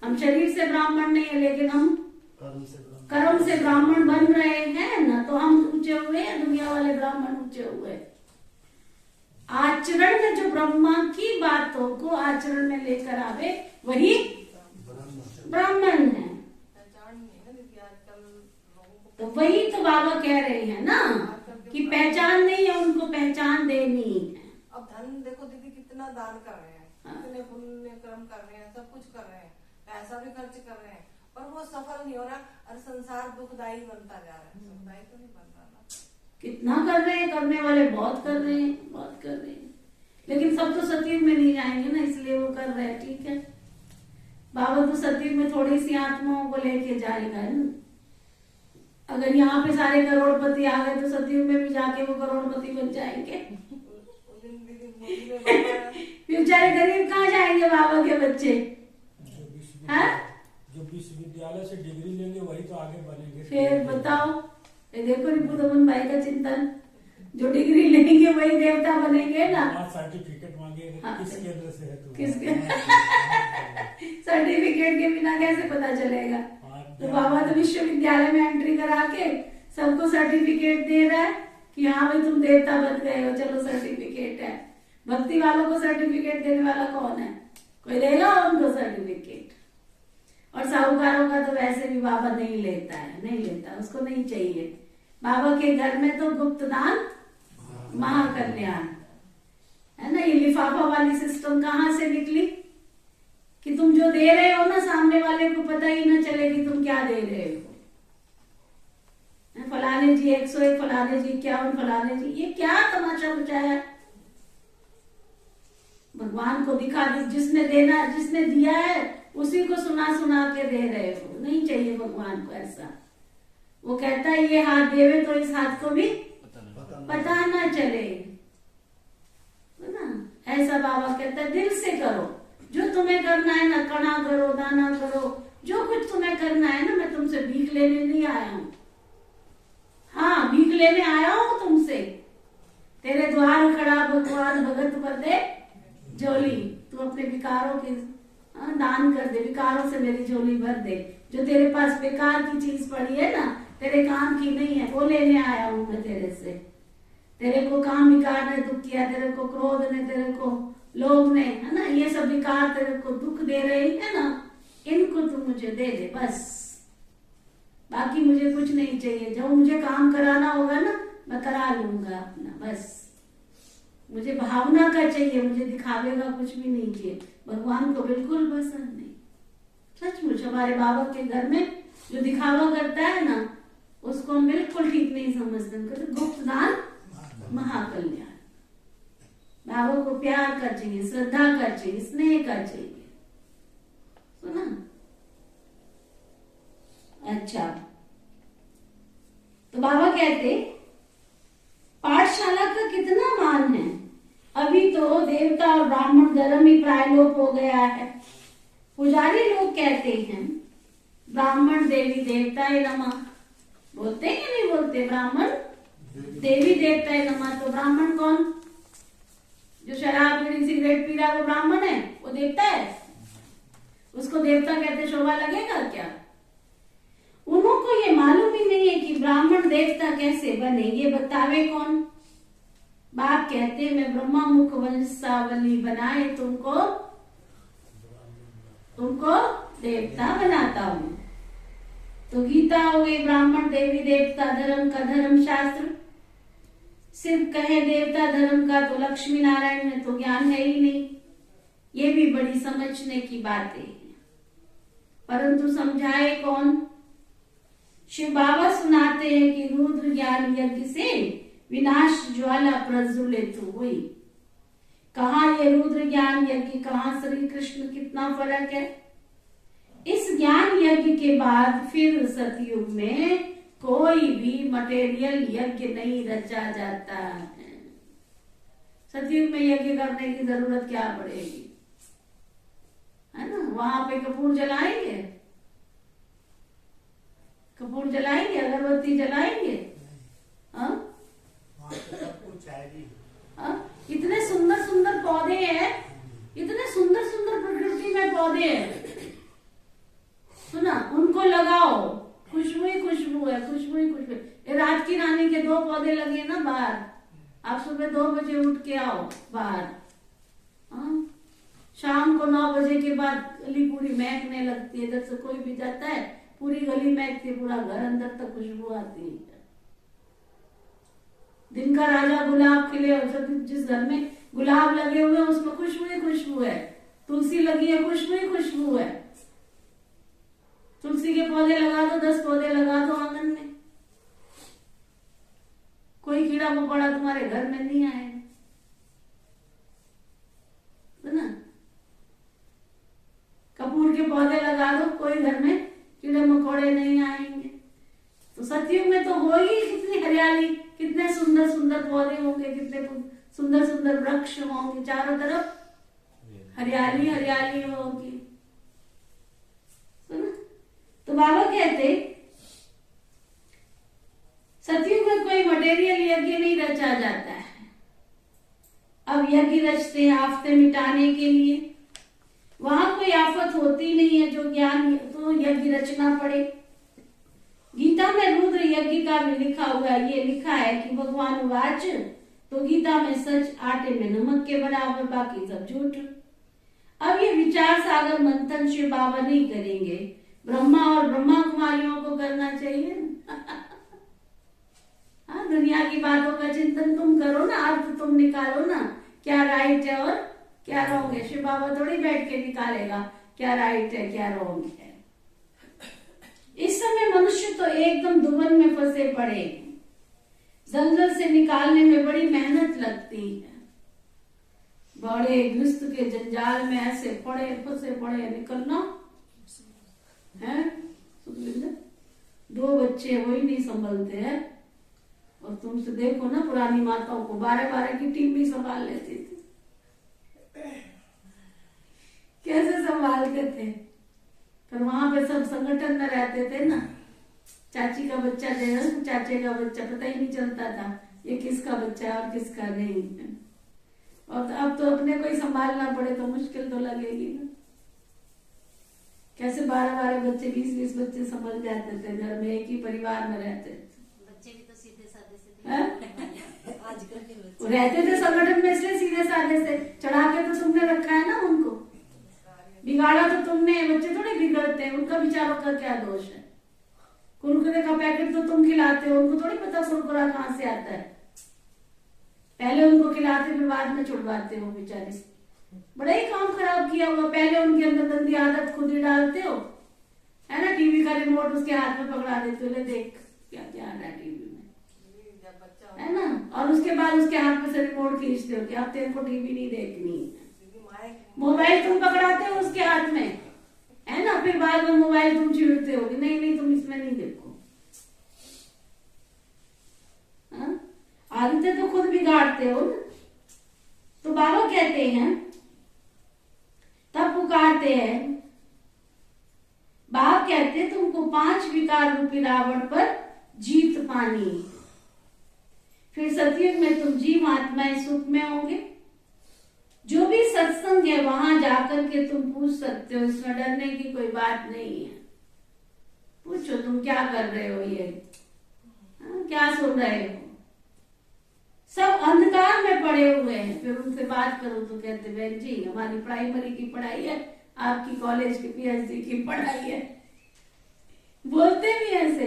हम शरीर से ब्राह्मण नहीं है, लेकिन हम कर्म से ब्राह्मण बन रहे हैं ना, तो हम ऊंचे हुए हैं, दुनिया वाले ब्राह्मण ऊंचे हुए। आचरण में जो ब्रह्मा की बातों को आचरण में लेकर आवे वही ब्राह्मण है। पहचान नहीं है दीदी आजकल लोगों को। तो वही तो बाबा कह रहे हैं ना कि पहचान नहीं है, उनको पहचान देनी है। अब धन देखो दीदी कितना दान कर रहे हैं, हाँ। कितने पुण्य कर्म कर रहे हैं, सब कुछ कर रहे हैं, पैसा भी खर्च कर रहे हैं, पर वो सफल नहीं हो रहा और संसार दुखदायी बनता जा रहा है। सुखदायी तो नहीं बन रहा ना। कितना कर रहे हैं, करने वाले बहुत कर रहे हैं, बहुत कर रहे हैं, लेकिन सब तो सतयुग में नहीं जाएंगे ना, इसलिए वो कर रहे हैं। ठीक है, बाबा तो सतयुग में थोड़ी सी आत्माओं को लेके जाएगा ना। अगर यहाँ पे सारे करोड़पति आ गए तो सतयुग में भी जाके वो करोड़पति बन जाएंगे। उस दिन दीदी मोदी ने बताया, बेचारे गरीब कहाँ जाएंगे बाबा के बच्चे? जो विश्वविद्यालय से डिग्री लेंगे वही तो आगे बनेंगे। फिर बताओ, ये देखो रिपुदमन भाई का चिंतन, जो डिग्री लेंगे वही देवता बनेंगे ना। सर्टिफिकेट मांगेंगे, हाँ। किस केंद्र से है तू? किसके सर्टिफिकेट के बिना कैसे पता चलेगा? तो बाबा तो विश्वविद्यालय में एंट्री करा के सबको सर्टिफिकेट दे रहा है कि हाँ भाई तुम देवता बन गए हो, चलो सर्टिफिकेट है। भक्ति वालों को सर्टिफिकेट देने वाला कौन है? कोई देगा उनको सर्टिफिकेट? और साहूकारों का तो वैसे भी बाबा नहीं लेता है, नहीं लेता, उसको नहीं चाहिए। बाबा के घर में तो गुप्त दान महाकल्याण है ना। ये लिफाफा वाली सिस्टम कहाँ से निकली कि तुम जो दे रहे हो ना, सामने वाले को पता ही ना चले कि तुम क्या दे रहे हो। फलाने जी 101, फलाने जी 51, फलाने जी, ये क्या तमाशा मचाया? भगवान को दिखा दे, जिसने देना, जिसने दिया है उसी को सुना सुना के दे रहे हो। नहीं चाहिए भगवान को ऐसा। वो कहता है ये हाथ देवे तो इस हाथ को भी पता ना चले, है ना। ऐसा बाबा कहता है दिल से करो जो तुम्हें करना है ना, कणा करो, दाना करो, जो कुछ तुम्हें करना है ना। मैं तुमसे भीख लेने नहीं आया हूं। हाँ, भीख लेने आया हूं तुमसे। तेरे द्वार खड़ा भगवान भगत पर दे झोली। तू अपने विकारों की दान कर दे, विकारों से मेरी झोली भर दे। जो तेरे पास बेकार की चीज पड़ी है ना, तेरे काम की नहीं है, वो लेने आया हूं मैं तेरे से। तेरे को काम विकार ने दुख किया, तेरे को क्रोध ने, तेरे को लोभ ने, है ना, ये सब विकार तेरे को दुख दे रहे है ना, इनको तू मुझे दे दे बस। बाकी मुझे कुछ नहीं चाहिए। जब मुझे काम कराना होगा ना, मैं करा लूंगा अपना, बस। मुझे भावना का चाहिए, मुझे दिखावे का कुछ भी नहीं चाहिए। भगवान को बिल्कुल पसंद नहीं। सचमुच हमारे बाबा के घर में जो दिखावा करता है ना, उसको हम बिल्कुल ठीक नहीं समझते। कहते गुप्त दान महाकल्याण। बाबा को प्यार का चाहिए, श्रद्धा का चाहिए, स्नेह का चाहिए। सुना? अच्छा, तो बाबा कहते पाठशाला का कितना मान है। अभी तो देवता और ब्राह्मण धर्म ही प्रायलोप हो गया है। पुजारी लोग कहते हैं ब्राह्मण देवी देवताए नमः, बोलते हैं कि नहीं बोलते? ब्राह्मण देवी देवताए नमः। तो ब्राह्मण कौन? जो शराब बीड़ी सिगरेट पी रहा है वो ब्राह्मण है? वो देवता है? उसको देवता कहते शोभा लगेगा क्या? उनको ये मालूम ही नहीं है कि ब्राह्मण देवता कैसे बने, ये बतावे कौन? बाप कहते मैं ब्रह्मा मुख वंशावली बनाए तुमको देवता बनाता हूं। तो गीता हो गई ब्राह्मण देवी देवता धर्म का धर्म शास्त्र। सिर्फ कहे देवता धर्म का तो लक्ष्मी नारायण में तो ज्ञान है ही नहीं। ये भी बड़ी समझने की बातें हैं, परंतु समझाए कौन? शिव बाबा सुनाते हैं कि रुद्र ज्ञान यज्ञ से विनाश ज्वाला प्रज्वलित हुई। कहाँ ये रुद्र ज्ञान यज्ञ, कहाँ श्री कृष्ण, कितना फर्क है। इस ज्ञान यज्ञ के बाद फिर सतयुग में कोई भी मटेरियल यज्ञ नहीं रचा जाता है। सतयुग में यज्ञ करने की जरूरत क्या पड़ेगी, है ना। वहां पे कपूर जलाएंगे, कपूर जलाएंगे, अगरबत्ती जलाएंगे। हाँ, इतने सुंदर सुंदर पौधे हैं, इतने सुंदर सुंदर प्रकृति में पौधे हैं, सुना, उनको लगाओ, खुशबू ही खुशबू है, खुशबू ही खुशबू। ये रात की रानी के 2 पौधे लगे ना बाहर, आप सुबह 2 बजे उठ के आओ बाहर, हाँ? शाम को 9 बजे के बाद गली पूरी महकने लगती है, इधर से कोई भी जाता है पूरी गली महकती है, पूरा घर अंदर तक खुशबू आती है। दिन का राजा गुलाब खिले, जिस घर में गुलाब लगे हुए हैं उसमें खुशबू ही खुशबू है, तुलसी लगी है खुशबू ही खुशबू है। तुलसी के पौधे लगा दो, 10 पौधे लगा दो आंगन में, कोई कीड़ा मकोड़ा तुम्हारे घर में नहीं आएगा, है ना। कपूर के पौधे लगा दो, कोई घर में कीड़े मकोड़े नहीं आएंगे। तो सतयुग में तो होगी कितनी हरियाली, कितने सुंदर सुंदर पौधे होंगे, कितने सुंदर सुंदर वृक्ष होंगे, चारों तरफ हरियाली हरियाली होगी, सुना। तो बाबा कहते सतयुग में कोई मटेरियल यज्ञ नहीं रचा जाता है, अब यज्ञ रचते हैं आफतें मिटाने के लिए। वहां कोई आफत होती नहीं है जो ज्ञान तो यज्ञ रचना पड़े। गीता में रुद्र यज्ञ का भी लिखा हुआ है, ये लिखा है कि भगवान वाच, तो गीता में सच आटे में नमक के बराबर, बाकी सब झूठ। अब ये विचार सागर मंथन शिव बाबा नहीं करेंगे, ब्रह्मा और ब्रह्मा कुमारियों को करना चाहिए। हाँ, दुनिया की बातों का चिंतन तुम करो ना, अर्थ तुम निकालो ना, क्या राइट है और क्या रॉन्ग है। शिव बाबा थोड़ी बैठ के निकालेगा क्या राइट है क्या रॉन्ग है। इस समय मनुष्य तो एकदम दुबन में फंसे पड़े, जंगल से निकालने में बड़ी मेहनत लगती है, बड़े गृहस्थ के जंजाल में ऐसे पड़े फंसे पड़े, निकलना है। 2 बच्चे वही नहीं संभलते हैं, और तुमसे देखो ना पुरानी माताओं को 12-12 की टीम भी संभाल लेती थी, कैसे संभालते थे। पर वहां पे सब संगठन में रहते थे ना, चाची का बच्चा देखा, चाचे का बच्चा, पता ही नहीं चलता था ये किसका बच्चा है और किसका नहीं है। और अब तो अपने को ही संभालना पड़े तो मुश्किल तो लगेगी ना। कैसे 12-12 बच्चे 20-20 बच्चे संभल जाते थे, घर में एक ही परिवार में रहते थे। बच्चे भी तो सीधे साधे से आजकल के बच्चे रहते थे संगठन में, इसलिए सीधे साधे से। चढ़ा के तो तुमने रखा है ना उनको, बिगाड़ा तो तुमने, बच्चे थोड़े बिगड़ते हैं, उनका बेचारों का क्या दोष है। कुरकुरे का पैकेट तो तुम खिलाते हो, उनको थोड़ी पता कुरकुरा कहाँ से आता है। पहले उनको खिलाते फिर बाद में छुड़वाते हो बेचारे, बड़ा ही काम खराब किया हुआ। पहले उनके अंदर गंदी आदत खुद ही डालते हो, है ना। टीवी का रिमोट उसके हाथ में पकड़ा देते हो, ले देख क्या क्या आ रहा है टीवी में, जब बच्चा है ना। और उसके बाद उसके हाथ में से रिमोट खींचते हो कि अब तेरे को टीवी नहीं देखनी है। मोबाइल तुम पकड़ाते हो उसके हाथ में, है ना, फिर बाद में मोबाइल तुम छीड़ते हो कि नहीं नहीं तुम इसमें नहीं देखो। आदतें तो खुद बिगाड़ते हो ना। तो बाबा कहते हैं, तब पुकारते हैं, बाप कहते हैं तुमको 5 विकार रूपी रावण पर जीत पानी। फिर सतयुग में तुम जीव आत्माएं सुख में होंगे। जो भी सत्संग है वहां जाकर के तुम पूछ सकते हो, इसमें डरने की कोई बात नहीं है। पूछो तुम क्या कर रहे हो, ये क्या सुन रहे हो। सब अंधकार में पड़े हुए हैं। फिर उनसे बात करो तो कहते बहन जी हमारी प्राइमरी की पढ़ाई है, आपकी कॉलेज की पीएचडी की पढ़ाई है। बोलते भी ऐसे,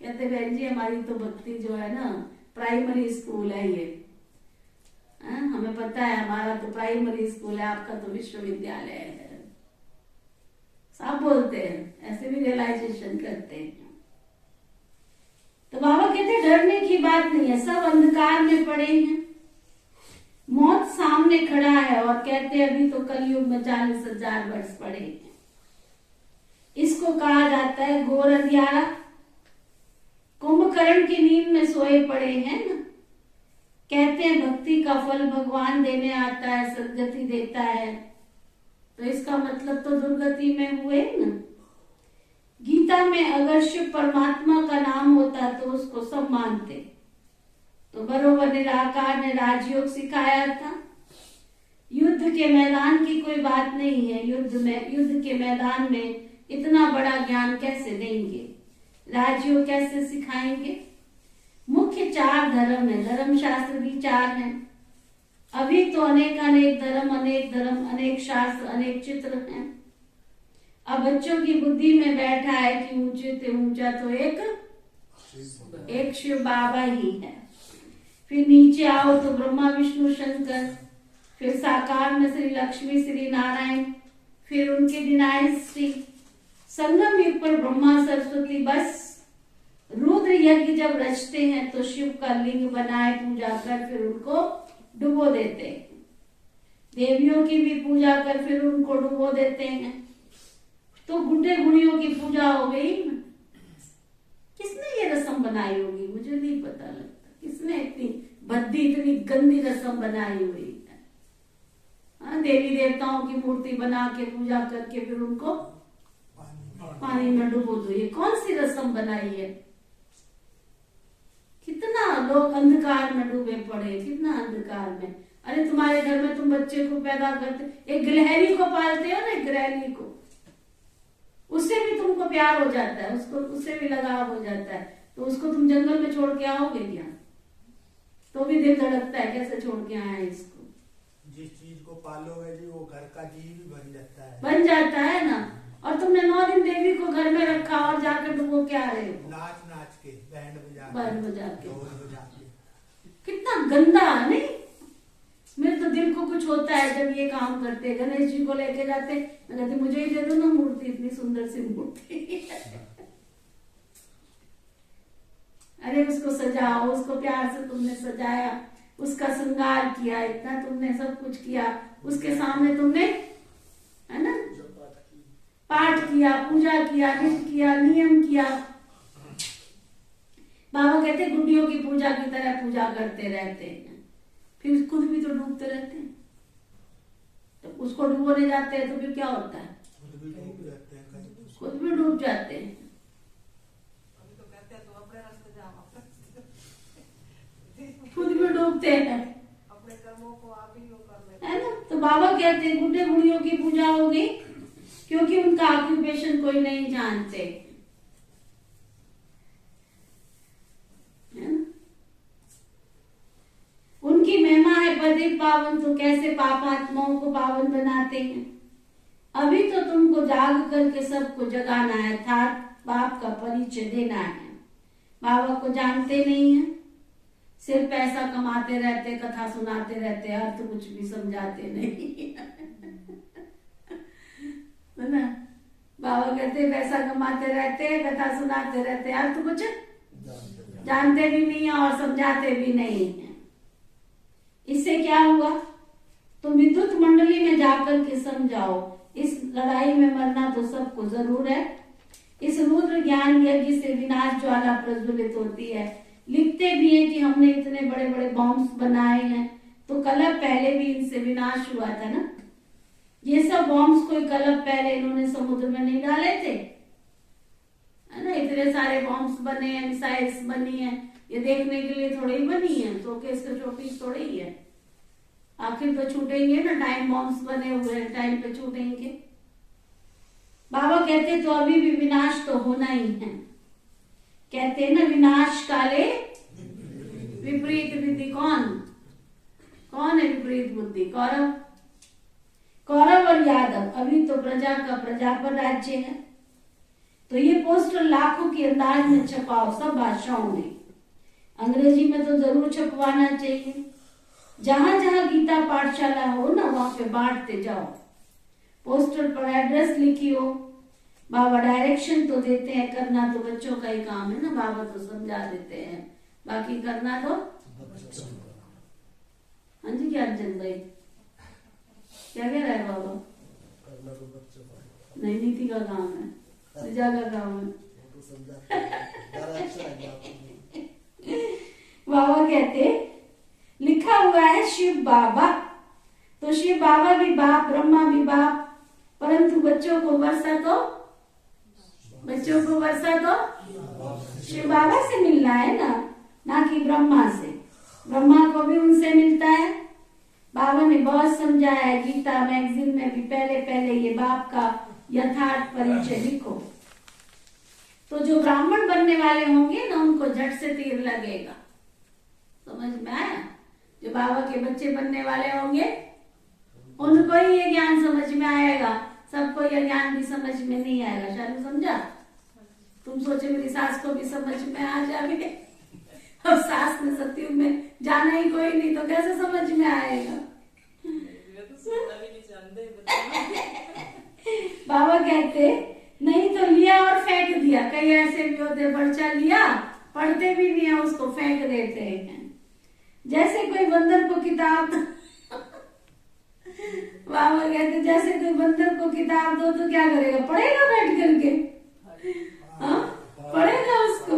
कहते बहन जी हमारी तो भक्ति जो है ना प्राइमरी स्कूल है ये, हमें पता है हमारा तो प्राइमरी स्कूल है, आपका तो विश्वविद्यालय है। सब बोलते हैं, ऐसे भी रियलाइजेशन करते हैं। तो बाबा कहते डरने की बात नहीं है, सब अंधकार में पड़े हैं, मौत सामने खड़ा है और कहते अभी तो कलयुग में 40,000 वर्ष पड़े हैं। इसको कहा जाता है घोर अंधियारा। कुंभकर्ण की नींद में सोए पड़े हैं ना। कहते हैं भक्ति का फल भगवान देने आता है, सदगति देता है, तो इसका मतलब तो दुर्गति में हुए ना। गीता में अगर शिव परमात्मा का नाम होता तो उसको सब मानते, तो बरोबर निराकार ने राजयोग सिखाया था। युद्ध के मैदान की कोई बात नहीं है। युद्ध के मैदान में इतना बड़ा ज्ञान कैसे देंगे, राजयोग कैसे सिखाएंगे। मुख्य 4 धर्म है, धर्म शास्त्र भी 4 हैं। अभी तो अनेक धर्म, अनेक शास्त्र, अनेक चित्र हैं। अब बच्चों की बुद्धि में बैठा है कि ऊंचे से ऊंचा तो एक शिव बाबा ही है। फिर नीचे आओ तो ब्रह्मा विष्णु शंकर, फिर साकार में श्री लक्ष्मी श्री नारायण, फिर उनके डिनाइस्टी। संगम युग पर ब्रह्मा सरस्वती बस रुद्र यज्ञ जब रचते हैं तो शिव का लिंग बनाए पूजा कर फिर उनको डुबो देते हैं। देवियों की भी पूजा कर फिर उनको डुबो देते हैं। तो गुड्डे गुड़ियों की पूजा हो गई। किसने ये रस्म बनाई होगी, मुझे नहीं पता लगता। किसने इतनी भद्दी, इतनी गंदी रस्म बनाई हुई है। हाँ, देवी देवताओं की मूर्ति बना के पूजा करके फिर उनको पानी में डुबो दो। ये कौन सी रस्म बनाई है। कितना लोग अंधकार में डूबे पड़े, कितना अंधकार में। अरे तुम्हारे घर में तुम बच्चे को पैदा करते, एक गिलहरी को पालते हो ना, गिलहरी को, उससे भी तुमको प्यार हो जाता है, उसको उससे भी लगाव हो जाता है। तो उसको तुम जंगल में छोड़ के आओगे क्या? तो भी दिल धड़कता है कैसे छोड़ के आए इसको। जिस चीज को पालोगे जी वो घर का जीव भी बन जाता है। बन जाता है ना। और तुमने 9 दिन देवी को घर में रखा और जाकर डुबो के आ रहे हो, नाच नाच के, बैंड बजा के, ढोल बजा के। कितना गंदा नहीं। मेरे तो दिल को कुछ होता है जब ये काम करते। गणेश जी को लेके जाते, मैं कहती मुझे ही दे दो ना मूर्ति, इतनी सुंदर सी मूर्ति। अरे उसको सजाओ, उसको प्यार से तुमने सजाया, उसका श्रृंगार किया, इतना तुमने सब कुछ किया, उसके सामने तुमने, है ना, पाठ किया, पूजा किया, नित्य किया, नियम किया। बाबा कहते गुड्डियों की पूजा की तरह पूजा करते रहते हैं, फिर खुद भी तो डूबते रहते हैं। तो उसको डूबने जाते हैं तो फिर क्या होता है, खुद भी डूब जाते हैं। अभी तो कहते हैं तो अपने रास्ते जाओ, खुद भी डूबते हैं, अपने कर्मों को आप ही वो कर लेते है ना। तो बाबा कहते हैं गुड्डे गुड़ियों की पूजा हो गई क्योंकि उनका ऑक्यूपेशन कोई नहीं जानते, है ना। उनकी महिमा है पतित पावन, तो कैसे पापात्माओं को पावन बनाते हैं। अभी तो तुमको जाग करके सबको जगाना है, था बाप का परिचय देना है। बाबा को जानते नहीं है, सिर्फ पैसा कमाते रहते, कथा सुनाते रहते, अर्थ तो कुछ भी समझाते नहीं, है ना। बाबा कहते पैसा कमाते रहते, कथा सुनाते रहते, अर्थ तो कुछ जानते भी नहीं है और समझाते भी नहीं है। इससे क्या हुआ, तुम विद्युत मंडली में जाकर के समझाओ, इस लड़ाई में मरना तो सबको जरूर है। इस रुद्र ज्ञान यज्ञ से विनाश ज्वाला प्रज्वलित होती है। लिखते भी है कि हमने इतने बड़े बड़े बॉम्ब्स बनाए हैं, तो कलप पहले भी इनसे विनाश हुआ था ना। ये सब बॉम्ब्स कोई कलप पहले इन्होंने समुद्र में नहीं डाले थे, है ना। इतने सारे बॉम्ब्स बने हैं, मिसाइल्स बनी है, ये देखने के लिए थोड़ी ही बनी है, तो इसका चोपीस थोड़ी ही है। आखिर तो छूटेंगे ना, टाइम बॉम्ब्स बने हुए हैं, टाइम पे छूटेंगे। बाबा कहते तो अभी भी विनाश तो होना ही है। कहते हैं ना, विनाश काले विपरीत बुद्धि। कौन है विपरीत बुद्धि? कौरव और यादव। अभी तो प्रजा का प्रजा पर राज्य है। तो ये पोस्टर लाखों के अंदाज में छपाओ, सब भाषाओं में। अंग्रेजी में तो जरूर छपवाना चाहिए। जहां जहां गीता पाठशाला हो ना, वहां पे बांटते जाओ। पोस्टर पर एड्रेस लिखी हो। बाबा डायरेक्शन तो देते हैं, करना तो बच्चों का ही काम है ना। बाबा तो समझा देते हैं, बाकी करना तो। हाँ जी, क्या अर्जन भाई क्या कह रहा है बाबा? नहीं, नीति का काम है, सजा का काम है। बाबा कहते लिखा हुआ है शिव बाबा, तो शिव बाबा भी बाप, ब्रह्मा भी बाप, परंतु बच्चों को वर्षा तो शिव बाबा से मिलना है ना कि ब्रह्मा से। ब्रह्मा को भी उनसे मिलता है, बाबा ने बहुत समझाया है, गीता मैगजीन में भी पहले पहले ये बाप का यथार्थ परिचय लिखो। तो जो ब्राह्मण बनने वाले होंगे ना उनको झट से तीर लगेगा। समझ में आया? जो बाबा के बच्चे बनने वाले होंगे उनको ही ये ज्ञान समझ में आएगा, सबको ये ज्ञान भी समझ में नहीं आएगा। शालू समझा? तुम सोचे मेरी सास को भी समझ में आ जाए, अब सास ने सत्युग में जाना ही कोई नहीं तो कैसे समझ में आएगा? बाबा कहते नहीं तो लिया और फेंक दिया। कई ऐसे भी होते पर्चा लिया, पढ़ते भी नहीं है, उसको फेंक देते हैं। जैसे कोई बंदर को किताब बाबा कहते जैसे कोई बंदर को किताब दो तो क्या करेगा? पढ़ेगा बैठ करके? हाँ, पढ़ेगा, उसको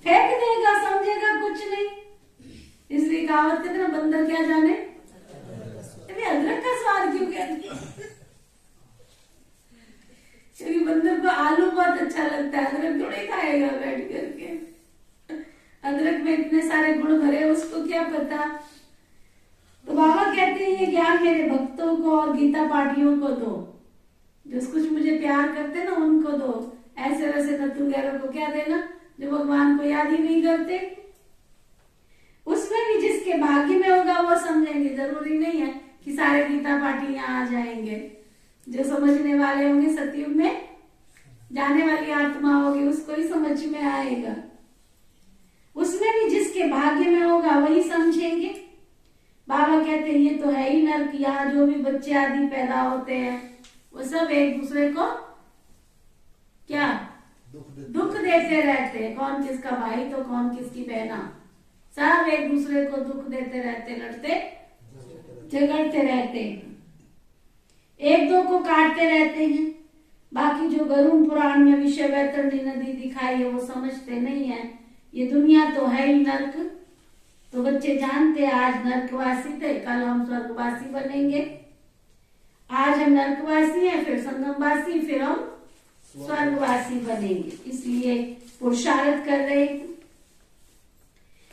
फेंक देगा, समझेगा कुछ नहीं। इसलिए कहावत है ना, बंदर क्या जाने। अरे अदरक का स्वाद क्यों कहते हैं? क्योंकि बंदर को आलू बहुत अच्छा लगता है, अदरक थोड़ी खाएगा बैठ करके। अदरक में इतने सारे गुण भरे, उसको क्या पता। तो बाबा कहते हैं ये ज्ञान मेरे भक्तों को और गीता पाठियों को दो, जो कुछ मुझे प्यार करते ना उनको दो। ऐसे वैसे नतु गैरों को क्या देना जो भगवान को याद ही नहीं करते। उसमें भी जिसके भाग्य में होगा वो समझेंगे। जरूरी नहीं है कि सारे गीता पाठी यहाँ आ जाएंगे। जो समझने वाले होंगे सतयुग में जाने वाली आत्मा होगी, उसको ही समझ में आएगा। उसमें भी जिसके भाग्य में होगा वही समझेंगे। बाबा कहते हैं ये तो है ही नर्क। यहाँ जो भी बच्चे आदि पैदा होते हैं वो सब एक दूसरे को क्या दुख देते रहते हैं। कौन किसका भाई तो कौन किसकी बहना, सब एक दूसरे को दुख देते रहते, लड़ते झगड़ते रहते हैं, एक दो को काटते रहते हैं। बाकी जो गरुड़ पुराण में विषय वैतरणी नदी दिखाई है वो समझते नहीं है। ये दुनिया तो है ही नर्क। तो बच्चे जानते हैं आज नर्कवासी थे, कल हम स्वर्गवासी बनेंगे। आज हम नर्कवासी हैं, फिर संगमवासी, फिर हम स्वर्गवासी बनेंगे। इसलिए पुरुषार्थ कर रहे हैं।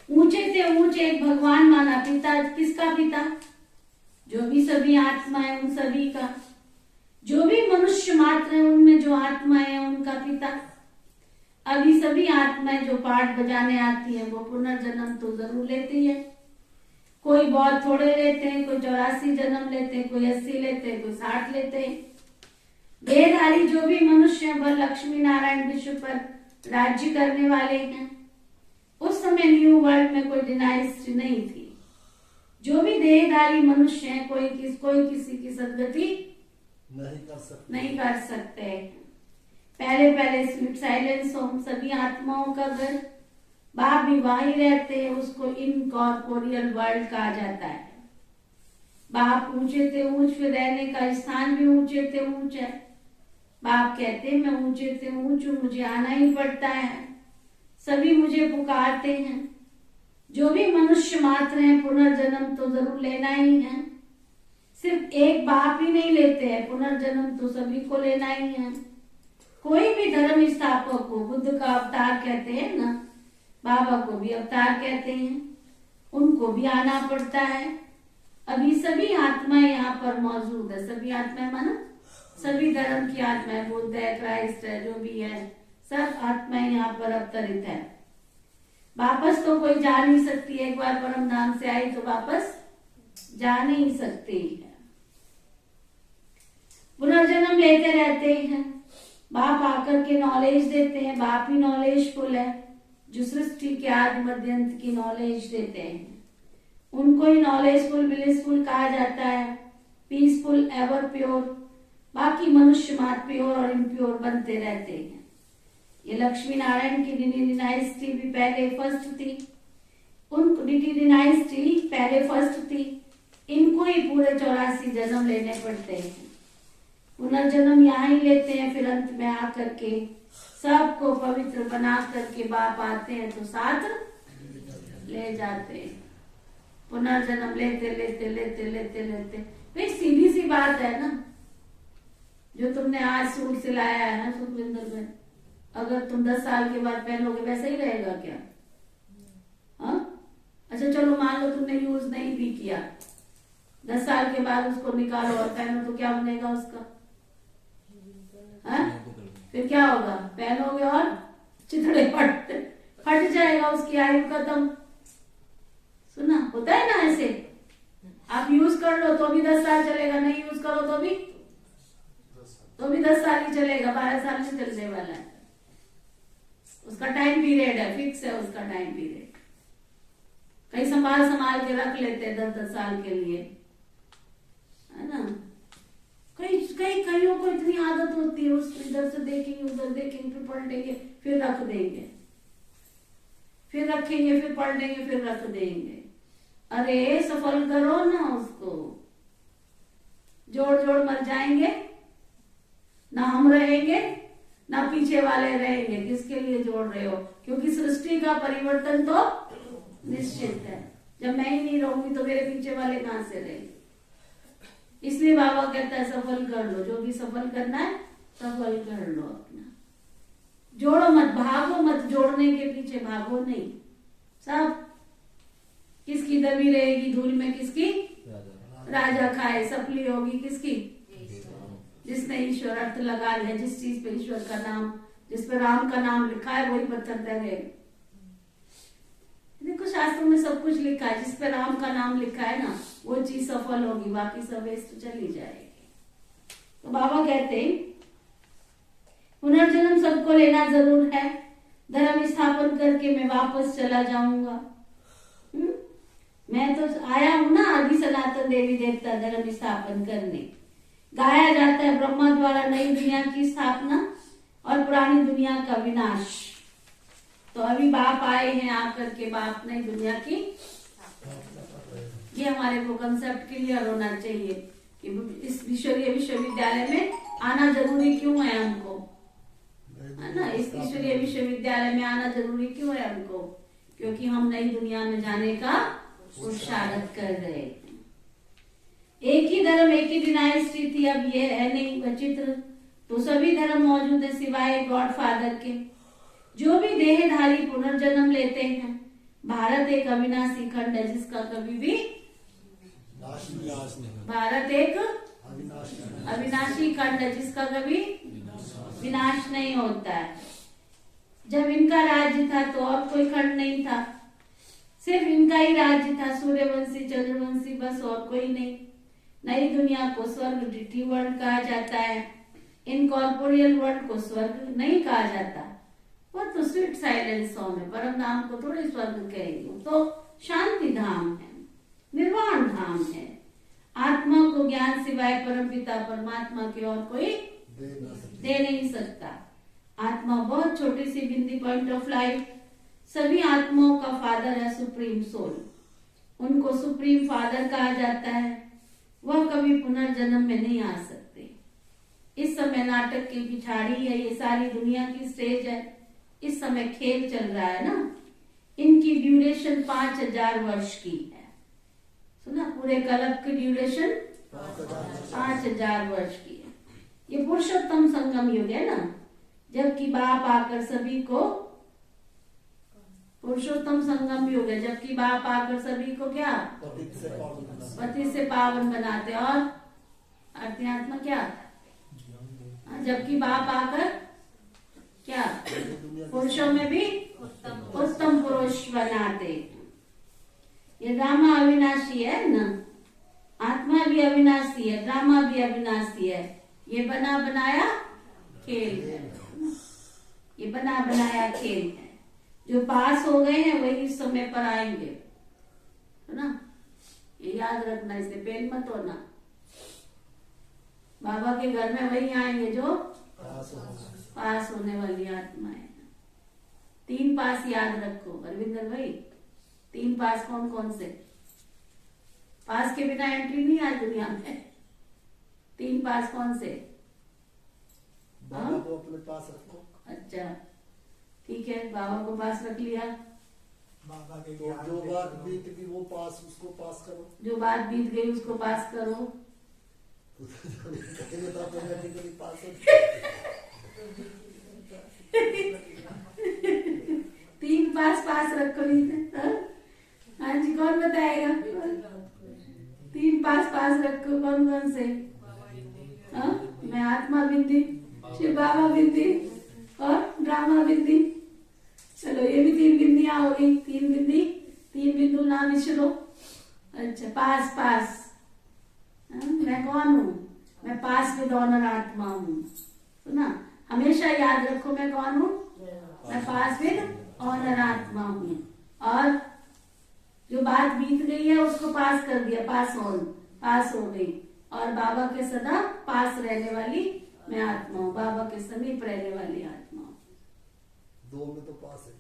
ऊंचे से ऊंचे एक भगवान माना पिता। किसका पिता? जो भी सभी आत्मा है उन सभी का, जो भी मनुष्य मात्र है उनमें जो आत्मा है उनका पिता। अभी सभी आत्माएं जो पाठ बजाने आती है वो पुनर्जन्म तो जरूर लेती है। कोई बहुत थोड़े लेते हैं, कोई 84 जन्म लेते हैं, कोई 80 लेते हैं, कोई 60 लेते हैं। देहधारी जो भी मनुष्य है वह लक्ष्मी नारायण विश्व पर राज्य करने वाले हैं। उस समय न्यू वर्ल्ड में कोई डिनाइस्टी नहीं थी। जो भी देहधारी मनुष्य है कोई किसी की सदगति नहीं कर सकते। पहले पहले स्वीट साइलेंस होम सभी आत्माओं का घर, बाप भी वहीं रहते हैं, उसको इनकॉर्पोरियल वर्ल्ड कहा जाता है। बाप ऊंचे थे ऊंच, फिर रहने का स्थान भी ऊंचे थे ऊंच है। बाप कहते हैं मैं ऊंचे से ऊंच हूं, मुझे आना ही पड़ता है, सभी मुझे पुकारते हैं। जो भी मनुष्य मात्र हैं पुनर्जन्म तो जरूर लेना ही है। सिर्फ एक बाप ही नहीं लेते हैं, पुनर्जन्म तो सभी को लेना ही है। कोई भी धर्म स्थापक को, बुद्ध का अवतार कहते हैं ना, बाबा को भी अवतार कहते हैं, उनको भी आना पड़ता है। अभी सभी आत्माएं यहाँ पर मौजूद है। सभी आत्माएं माना सभी धर्म की आत्माएं, बुद्ध है, क्राइस्ट है, जो भी है, सब आत्माएं यहाँ पर अवतरित है। वापस तो कोई जा नहीं सकती। एक बार परम धाम से आई तो वापस जा नहीं सकती है। पुनर्जन्म लेते रहते हैं। बाप आकर के नॉलेज देते हैं। बाप ही नॉलेजफुल है, जो सृष्टि के आदि मध्य अंत की नॉलेज देते हैं। उनको ही नॉलेजफुल ब्लिसफुल कहा जाता है, पीसफुल, एवर प्योर। बाकी मनुष्य मात्र प्योर और इम्प्योर बनते रहते हैं। ये लक्ष्मी नारायण की डिनाइस्टी भी पहले फर्स्ट थी। उनको डिनाइस्टी पहले फर्स्ट थी। इनको ही पूरे 84 जन्म लेने पड़ते हैं। पुनर्जन्म यहाँ ही लेते हैं, फिर अंत में आकर के सबको पवित्र बना करके बाप आते हैं तो साथ ले जाते हैं। पुनर्जन्म लेते लेते लेते लेते लेते भाई सीधी सी बात है ना। जो तुमने आज सूट सिलाया है ना सुखविंदर भाई, अगर तुम 10 साल के बाद पहनोगे वैसा ही रहेगा क्या? हाँ, अच्छा चलो मान लो तुमने यूज नहीं भी किया, 10 साल के बाद उसको निकालो और पहनो तो क्या बनेगा उसका? हाँ? फिर क्या होगा? पहनोगे और चिथड़े फट जाएगा, उसकी आयु खत्म। सुना होता है ना ऐसे? आप यूज कर लो तो भी 10 साल चलेगा, नहीं यूज करो तो भी 10 साल ही चलेगा, 12 साल नहीं चलने वाला है। उसका टाइम पीरियड है, फिक्स है उसका टाइम पीरियड। कई संभाल के रख लेते हैं 10-10 साल के लिए, है ना। कईयों को इतनी आदत होती है, उस इधर से देखेंगे उधर देखेंगे फिर पलटेंगे फिर रख देंगे, फिर रखेंगे फिर पलटेंगे फिर रख देंगे। अरे सफल करो ना उसको, जोड़ जोड़ मर जाएंगे ना, हम रहेंगे ना पीछे वाले रहेंगे। किसके लिए जोड़ रहे हो? क्योंकि सृष्टि का परिवर्तन तो निश्चित है। जब मैं ही नहीं रहूंगी तो मेरे पीछे वाले कहां से रहेंगे? इसलिए बाबा कहता है सफल कर लो, जो भी सफल करना है सफल कर लो अपना। जोड़ो मत, भागो मत, जोड़ने के पीछे भागो नहीं। सब किसकी दबी रहेगी धूल में, किसकी राजा खाए, सफली होगी किसकी? जिसने ईश्वर अर्थ लगा लिया, जिस चीज पे ईश्वर का नाम, जिस पे राम का नाम लिखा है वही पत्थर तैरे। देखो शास्त्रों में सब कुछ लिखा है, जिस पे राम का नाम लिखा है ना वो चीज सफल होगी, बाकी सब वेस्ट चली जाएगी। तो बाबा कहते हैं पुनर्जन्म सबको लेना जरूर है, धर्म स्थापन करके मैं वापस चला जाऊंगा। मैं तो आया हूं ना आदि सनातन देवी देवता धर्म स्थापन करने। गाया जाता है ब्रह्मा द्वारा नई दुनिया की स्थापना और पुरानी दुनिया का विनाश। तो अभी बाप आए हैं, आकर के बाप नई दुनिया की, ये हमारे को कंसेप्ट क्लियर होना चाहिए कि इस ईश्वरीय विश्वविद्यालय में आना जरूरी क्यों है हमको, है ना। इस ईश्वरीय विश्वविद्यालय में आना जरूरी क्यों है हमको? क्योंकि हम नई दुनिया में जाने का पुरुषार्थ कर रहे हैं। एक ही धर्म एक ही डिनाइस्टी थी, अब ये है नहीं विचित्र। तो सभी धर्म मौजूद है सिवाय गॉड फादर के। जो भी देहधारी पुनर्जन्म लेते हैं, भारत एक अविनाशी खंड है जिसका कभी भी भारत एक अविनाशी खंड है जिसका कभी विनाश नहीं होता है। जब इनका राज्य था तो और कोई खंड नहीं था, सिर्फ इनका ही राज्य था, सूर्यवंशी चंद्रवंशी, बस और कोई नहीं। नई दुनिया को स्वर्ग डिटी वर्ल्ड कहा जाता है, इनकॉर्पोरियल वर्ल्ड को स्वर्ग नहीं कहा जाता। वो तो स्वीट साइलेंस होम है, परम धाम को थोड़े स्वर्ग कहेंगे, तो शांति धाम है, निर्वाण धाम है। आत्मा को ज्ञान सिवाय परम पिता परमात्मा के और कोई दे नहीं सकता। आत्मा बहुत छोटी सी बिंदी पॉइंट ऑफ लाइट, सभी आत्माओं का फादर है सुप्रीम सोल, उनको सुप्रीम फादर कहा जाता है। वह कभी पुनर्जन्म में नहीं आ सकते। इस समय नाटक की पिछाड़ी है, ये सारी दुनिया की स्टेज है, इस समय खेल चल रहा है ना। इनकी ड्यूरेशन 5000 वर्ष की है, सुना? पूरे कल्प की ड्यूरेशन 5000 वर्ष की है। ये पुरुषोत्तम संगम युग है ना, जबकि बाप आकर सभी को, पुरुषोत्तम संगम युग है जबकि बाप आकर सभी को क्या पति से पावन बनाते। और अध्यात्म क्या, जबकि बाप आकर क्या पुरुषों में भी उत्तम पुरुष बनाते। ये ड्रामा अविनाशी है ना, आत्मा भी अविनाशी है, ड्रामा भी अविनाशी है। ये बना बनाया खेल है, ये बना बनाया खेल है। जो पास हो गए हैं वही इस समय पर आएंगे, है ना। ये याद रखना, इससे फेल मत होना। बाबा के घर में वही आएंगे जो पास होने वाली आत्माएं। 3 पास याद रखो अरविंदर भाई, 3 पास कौन कौन से? पास के बिना एंट्री नहीं आज दुनिया में। 3 पास कौन से? बाबा को अपने पास रखो। अच्छा ठीक है, बाबा को पास रख लिया। बाबा के तो जो बात बीत गई वो पास, उसको पास करो। जो बात बीत गई उसको पास करो। पास 3 पास रखो। हाँ जी, कौन बताएगा? 3 पास बाबा बिंदी और ड्रामा बिंदी। चलो ये भी 3 बिंदियां हो गई। 3 बिंदी, 3 बिंदु ना विचरो। अच्छा, पास पास। मैं कौन हूँ? मैं पास विद ऑनर आत्मा हूँ। सुना, हमेशा याद रखो मैं कौन हूँ? मैं पास विद ऑनर आत्मा हूँ। और जो बात बीत गई है उसको पास कर दिया, पास ऑन, पास हो गई। और बाबा के सदा पास रहने वाली मैं आत्मा हूँ, बाबा के समीप रहने वाली आत्मा हूँ। 2 में तो पास है।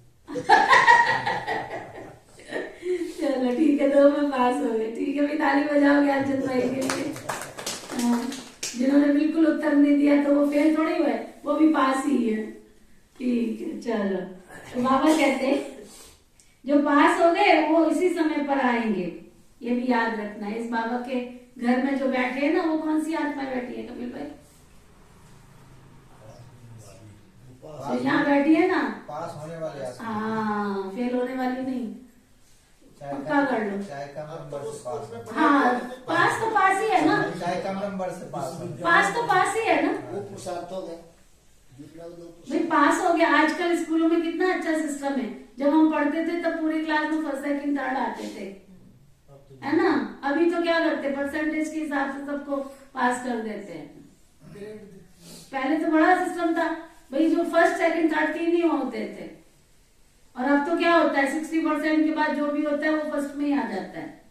चलो ठीक है, 2 में पास हो गए। ठीक है भाई, ताली बजाओ ज्ञानचंद भाई के लिए। जिन्होंने बिल्कुल उत्तर नहीं दिया तो वो फेल थोड़ी हुए, वो भी पास ही है। ठीक है, चलो। तो बाबा कहते हैं जो पास हो गए वो इसी समय पर आएंगे, ये भी याद रखना है। इस बाबा के घर में जो बैठे हैं ना, वो कौन सी आत्मा बैठी है कपिल भाई? जो यहाँ बैठी है ना, पास होने वाले आत्मा। हाँ, फेल होने वाली नहीं, चाहे पक्का कर लो। चाहे कम नंबर से पास हो। हाँ, पास तो पास ही है ना, चाहे कम नंबर से पास हो। पास तो पास ही है ना वो पुरुषार्थ हो गया। जितना भी लोग भाई, पास हो गया। आजकल स्कूलों में कितना अच्छा सिस्टम है। जब हम पढ़ते थे तब पूरी क्लास में फर्स्ट सेकंड थर्ड आते थे, है ना। अभी तो क्या करते, परसेंटेज के हिसाब से सबको पास कर देते हैं। पहले तो बड़ा सिस्टम था भाई, जो फर्स्ट सेकंड थर्ड 3 ही होते थे। और अब तो क्या होता है, 60% के बाद जो भी होता है वो फर्स्ट में ही आ जाता है।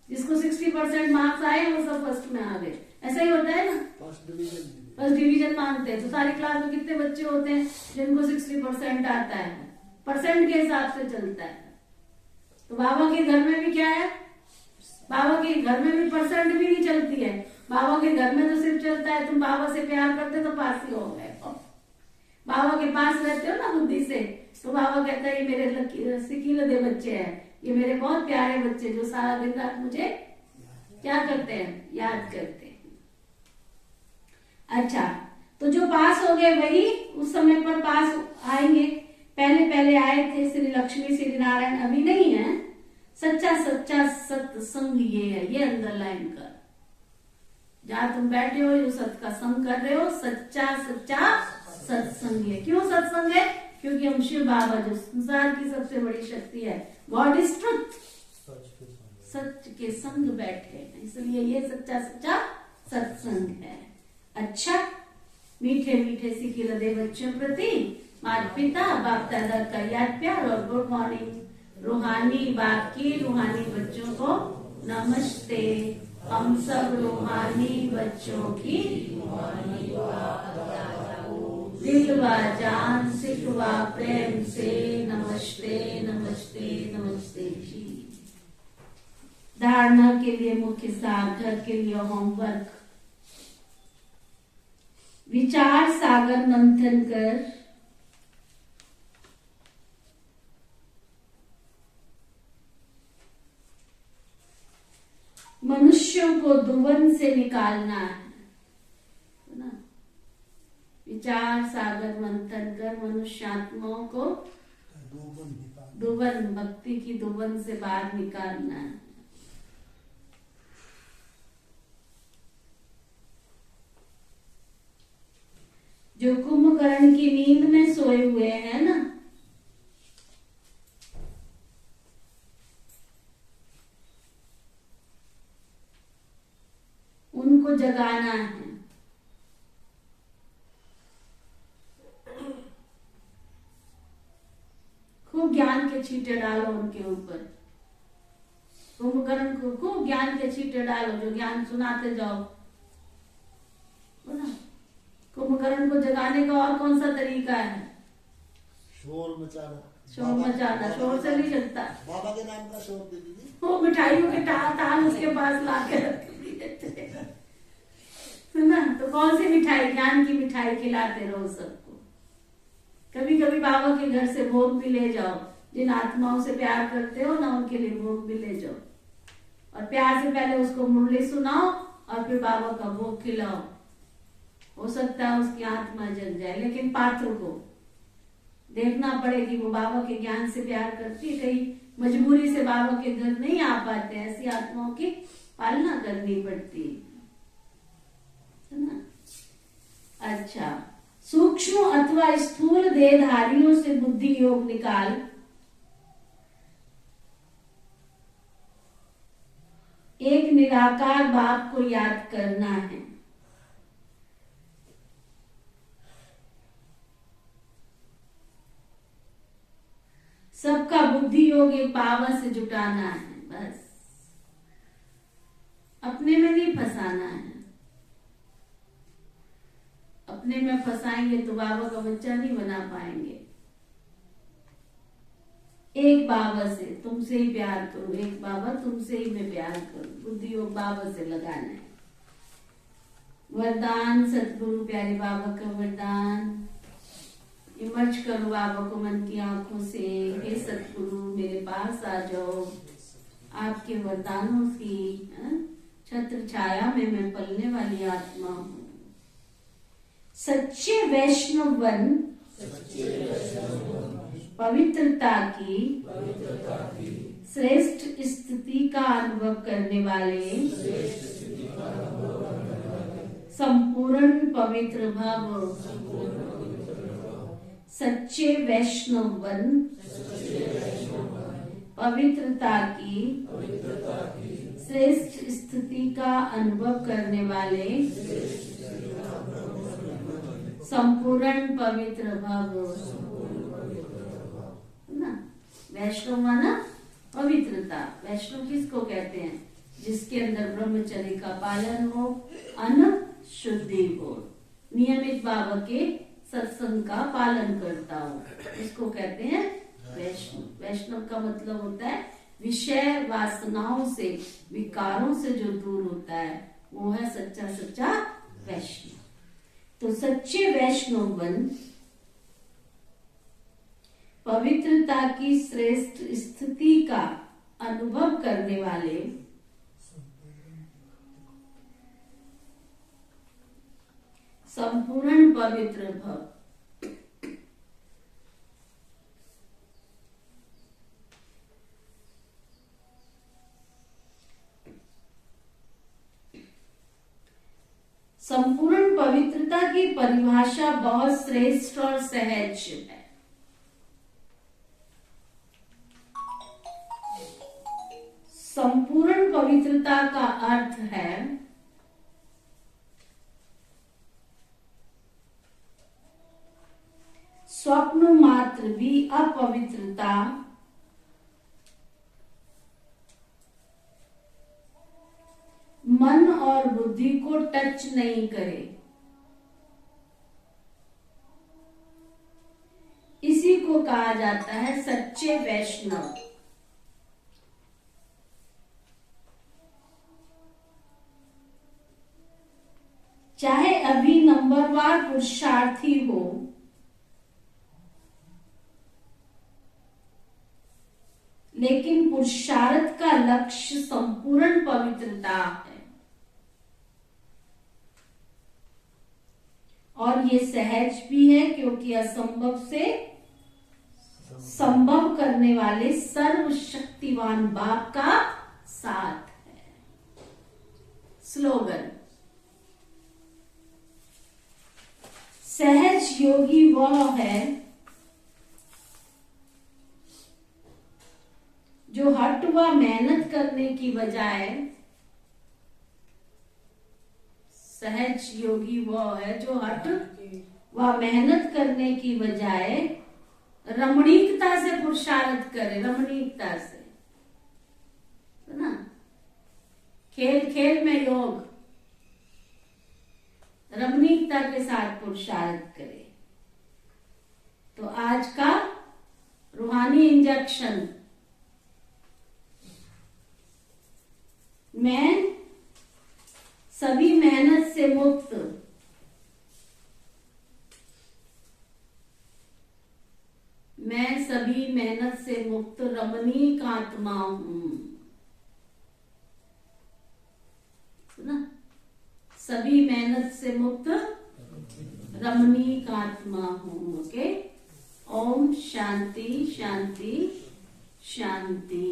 जिसको 60% मार्क्स आए वो सब फर्स्ट में आ गए, ऐसा ही होता है ना। फर्स्ट डिवीजन मांगते हैं। तो सारी क्लास में कितने बच्चे होते हैं जिनको 60% आता है? परसेंट के हिसाब से चलता है। तो बाबा के घर में भी क्या है, बाबा के घर में भी परसेंट भी नहीं चलती है। बाबा के घर में तो सिर्फ चलता है तुम बाबा से प्यार करते तो पास ही हो गए। बाबा के पास रहते हो ना बुद्धि से, तो बाबा कहता है ये मेरे सिकीलदे बच्चे हैं, ये मेरे बहुत प्यारे बच्चे जो सारा दिन रात मुझे क्या करते हैं, याद करते हैं। अच्छा, तो जो पास हो गए वही उस समय पर पास आएंगे। पहले पहले आए थे श्री लक्ष्मी श्री नारायण, अभी नहीं है। सच्चा सच्चा सत्संग ये है, ये अंडरलाइन कर। जहां तुम बैठे हो जो सत्य का संग कर रहे हो, सच्चा सच्चा सत्संग है। क्यों सत्संग है? क्योंकि हम शिव बाबा जो संसार की सबसे बड़ी शक्ति है, गॉड इज ट्रुथ, सच के संग बैठे हैं, इसलिए ये सच्चा सच्चा सत्संग है। अच्छा, मीठे मीठे सिकिलदे बच्चों प्रति माता पिता बाप दादा का याद प्यार और गुड मॉर्निंग। रूहानी बाप की रूहानी बच्चों को नमस्ते। हम सब रूहानी बच्चों की दिल व जान सिखवा प्रेम से नमस्ते नमस्ते नमस्ते जी। धारणा के लिए मुख्य सागर के लिए होमवर्क, विचार सागर मंथन कर मनुष्यों को दुवन से निकालना है ना। विचार सागर मंथन कर मनुष्यात्माओं को दुवन, भक्ति की दुवन से बाहर निकालना है। जो कुंभकर्ण की नींद में सोए हुए हैं ना, उनको जगाना है। खूब ज्ञान के छींटे डालो उनके ऊपर। कुंभकर्ण को खूब ज्ञान के छींटे डालो, जो ज्ञान सुनाते जाओ। कुंभकर्ण को जगाने का और कौन सा तरीका है? शोर मचाना। शोर मचाना, शोर से नहीं चलता। बाबा के नाम का शोर दे दीजिए। वो मिठाइयों के ताल उसके पास ला के रख दिए सुना। तो कौन सी मिठाई? ज्ञान की मिठाई खिलाते रहो सबको। कभी कभी बाबा के घर से भोग भी ले जाओ। जिन आत्माओं से प्यार करते हो ना, उनके लिए भोग भी ले जाओ। और प्यार से पहले उसको मुरली सुनाओ और फिर बाबा का भोग खिलाओ। हो सकता है उसकी आत्मा जग जाए, लेकिन पात्र को देखना पड़ेगी वो बाबा के ज्ञान से प्यार करती, कहीं मजबूरी से बाबा के घर नहीं आ पाते, ऐसी आत्माओं की पालना करनी पड़ती है ना। अच्छा, सूक्ष्म अथवा स्थूल देहधारियों से बुद्धि योग निकाल एक निराकार बाप को याद करना है। सबका बुद्धि योग एक बाबा से जुटाना है, बस अपने में नहीं फंसाना है। अपने में फंसाएंगे तो बाबा का बच्चा नहीं बना पाएंगे। एक बाबा से तुमसे ही प्यार करूं, एक बाबा तुमसे ही मैं प्यार करूं, बुद्धि योग बाबा से लगाना है। वरदान सतगुरु प्यारे बाबा का वरदान, इमर्ज करो बाबा को मन की आंखों से। हे सतगुरु मेरे पास आ जाओ, आपके वरदानों की छत्र छाया में मैं पलने वाली आत्मा हूँ। सच्चे वैष्णव वन पवित्रता की श्रेष्ठ स्थिति का अनुभव करने वाले संपूर्ण पवित्र भाव। सच्चे वैष्णव वन पवित्रता की श्रेष्ठ स्थिति का अनुभव करने वाले संपूर्ण पवित्र भाव। ना वैष्णव माना पवित्रता। वैष्णव किसको कहते हैं? जिसके अंदर ब्रह्मचर्य का पालन हो, अन्न शुद्धि हो, नियमित बाबा के सत्संग का पालन करता हो, इसको कहते हैं वैष्णव। वैष्णव का मतलब होता है विषय वासनाओं से, विकारों से जो दूर होता है, वो है सच्चा सच्चा वैष्णव। तो सच्चे वैष्णव बन पवित्रता की श्रेष्ठ स्थिति का अनुभव करने वाले संपूर्ण पवित्र भव। संपूर्ण पवित्रता की परिभाषा बहुत श्रेष्ठ और सहज है। संपूर्ण पवित्रता का अर्थ है स्वप्न मात्र भी अपवित्रता मन और बुद्धि को टच नहीं करे। इसी को कहा जाता है सच्चे वैष्णव। चाहे अभी नंबरवार पुरुषार्थी हो, लेकिन पुरुषार्थ का लक्ष्य संपूर्ण पवित्रता है। और ये सहज भी है क्योंकि असंभव से संभव करने वाले सर्वशक्तिवान बाप का साथ है। स्लोगन, सहज योगी वह है जो हट व मेहनत करने की बजाय, सहज योगी वह है जो हट व मेहनत करने की बजाय रमणीकता से पुरुषार्थ करे। रमणीकता से, है ना, खेल खेल में योग, रमणीकता के साथ पुरुषार्थ करे। तो आज का रूहानी इंजेक्शन, मैं सभी मेहनत से मुक्त, मैं सभी मेहनत से मुक्त रमणीक आत्मा हूं। सुना? सभी मेहनत से मुक्त रमणीक आत्मा हूं। ओके, ओम शांति शांति शांति।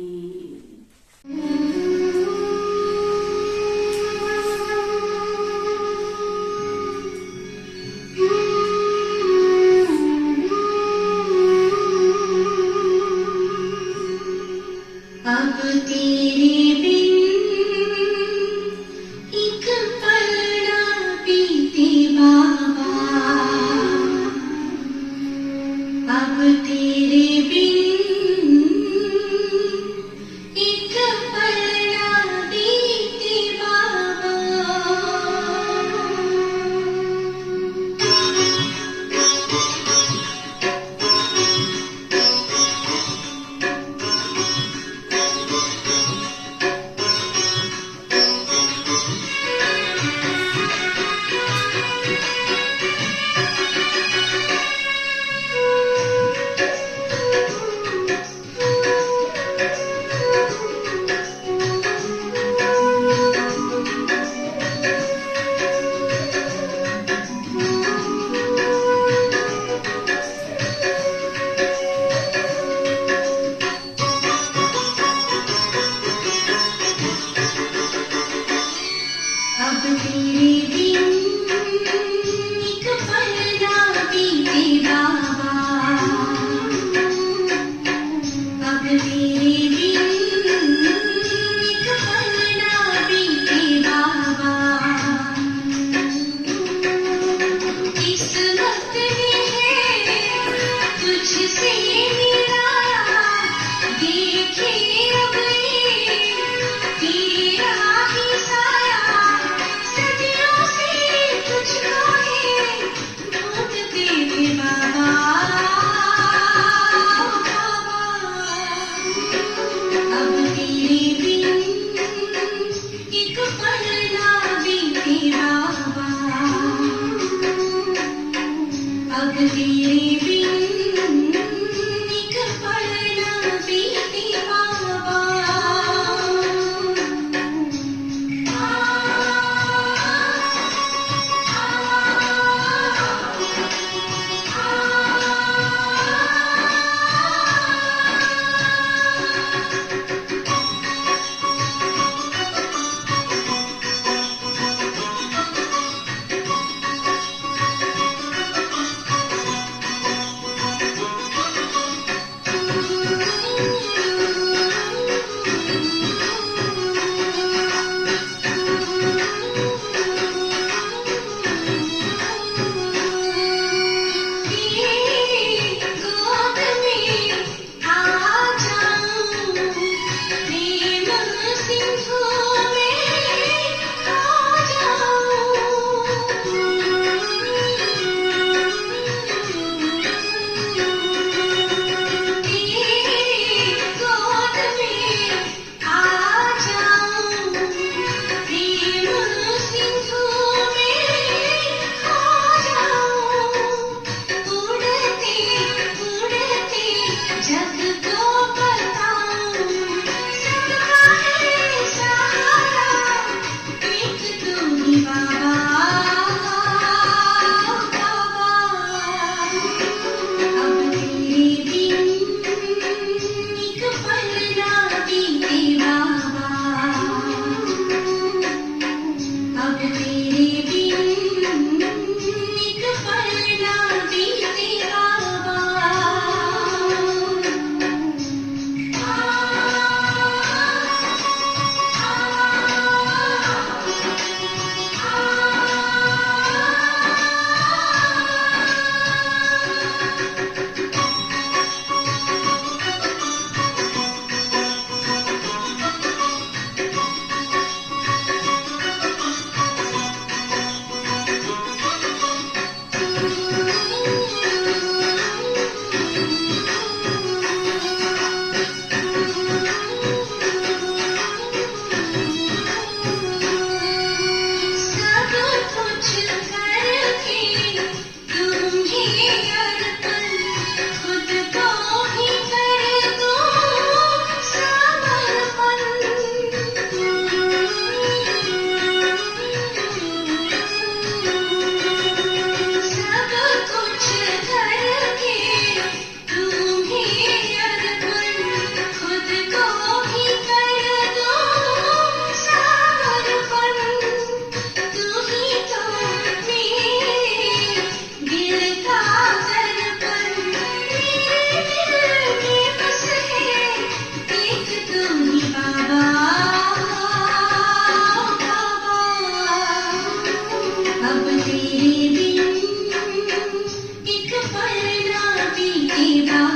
तेरे बिन एक पल ना बीते बाबा।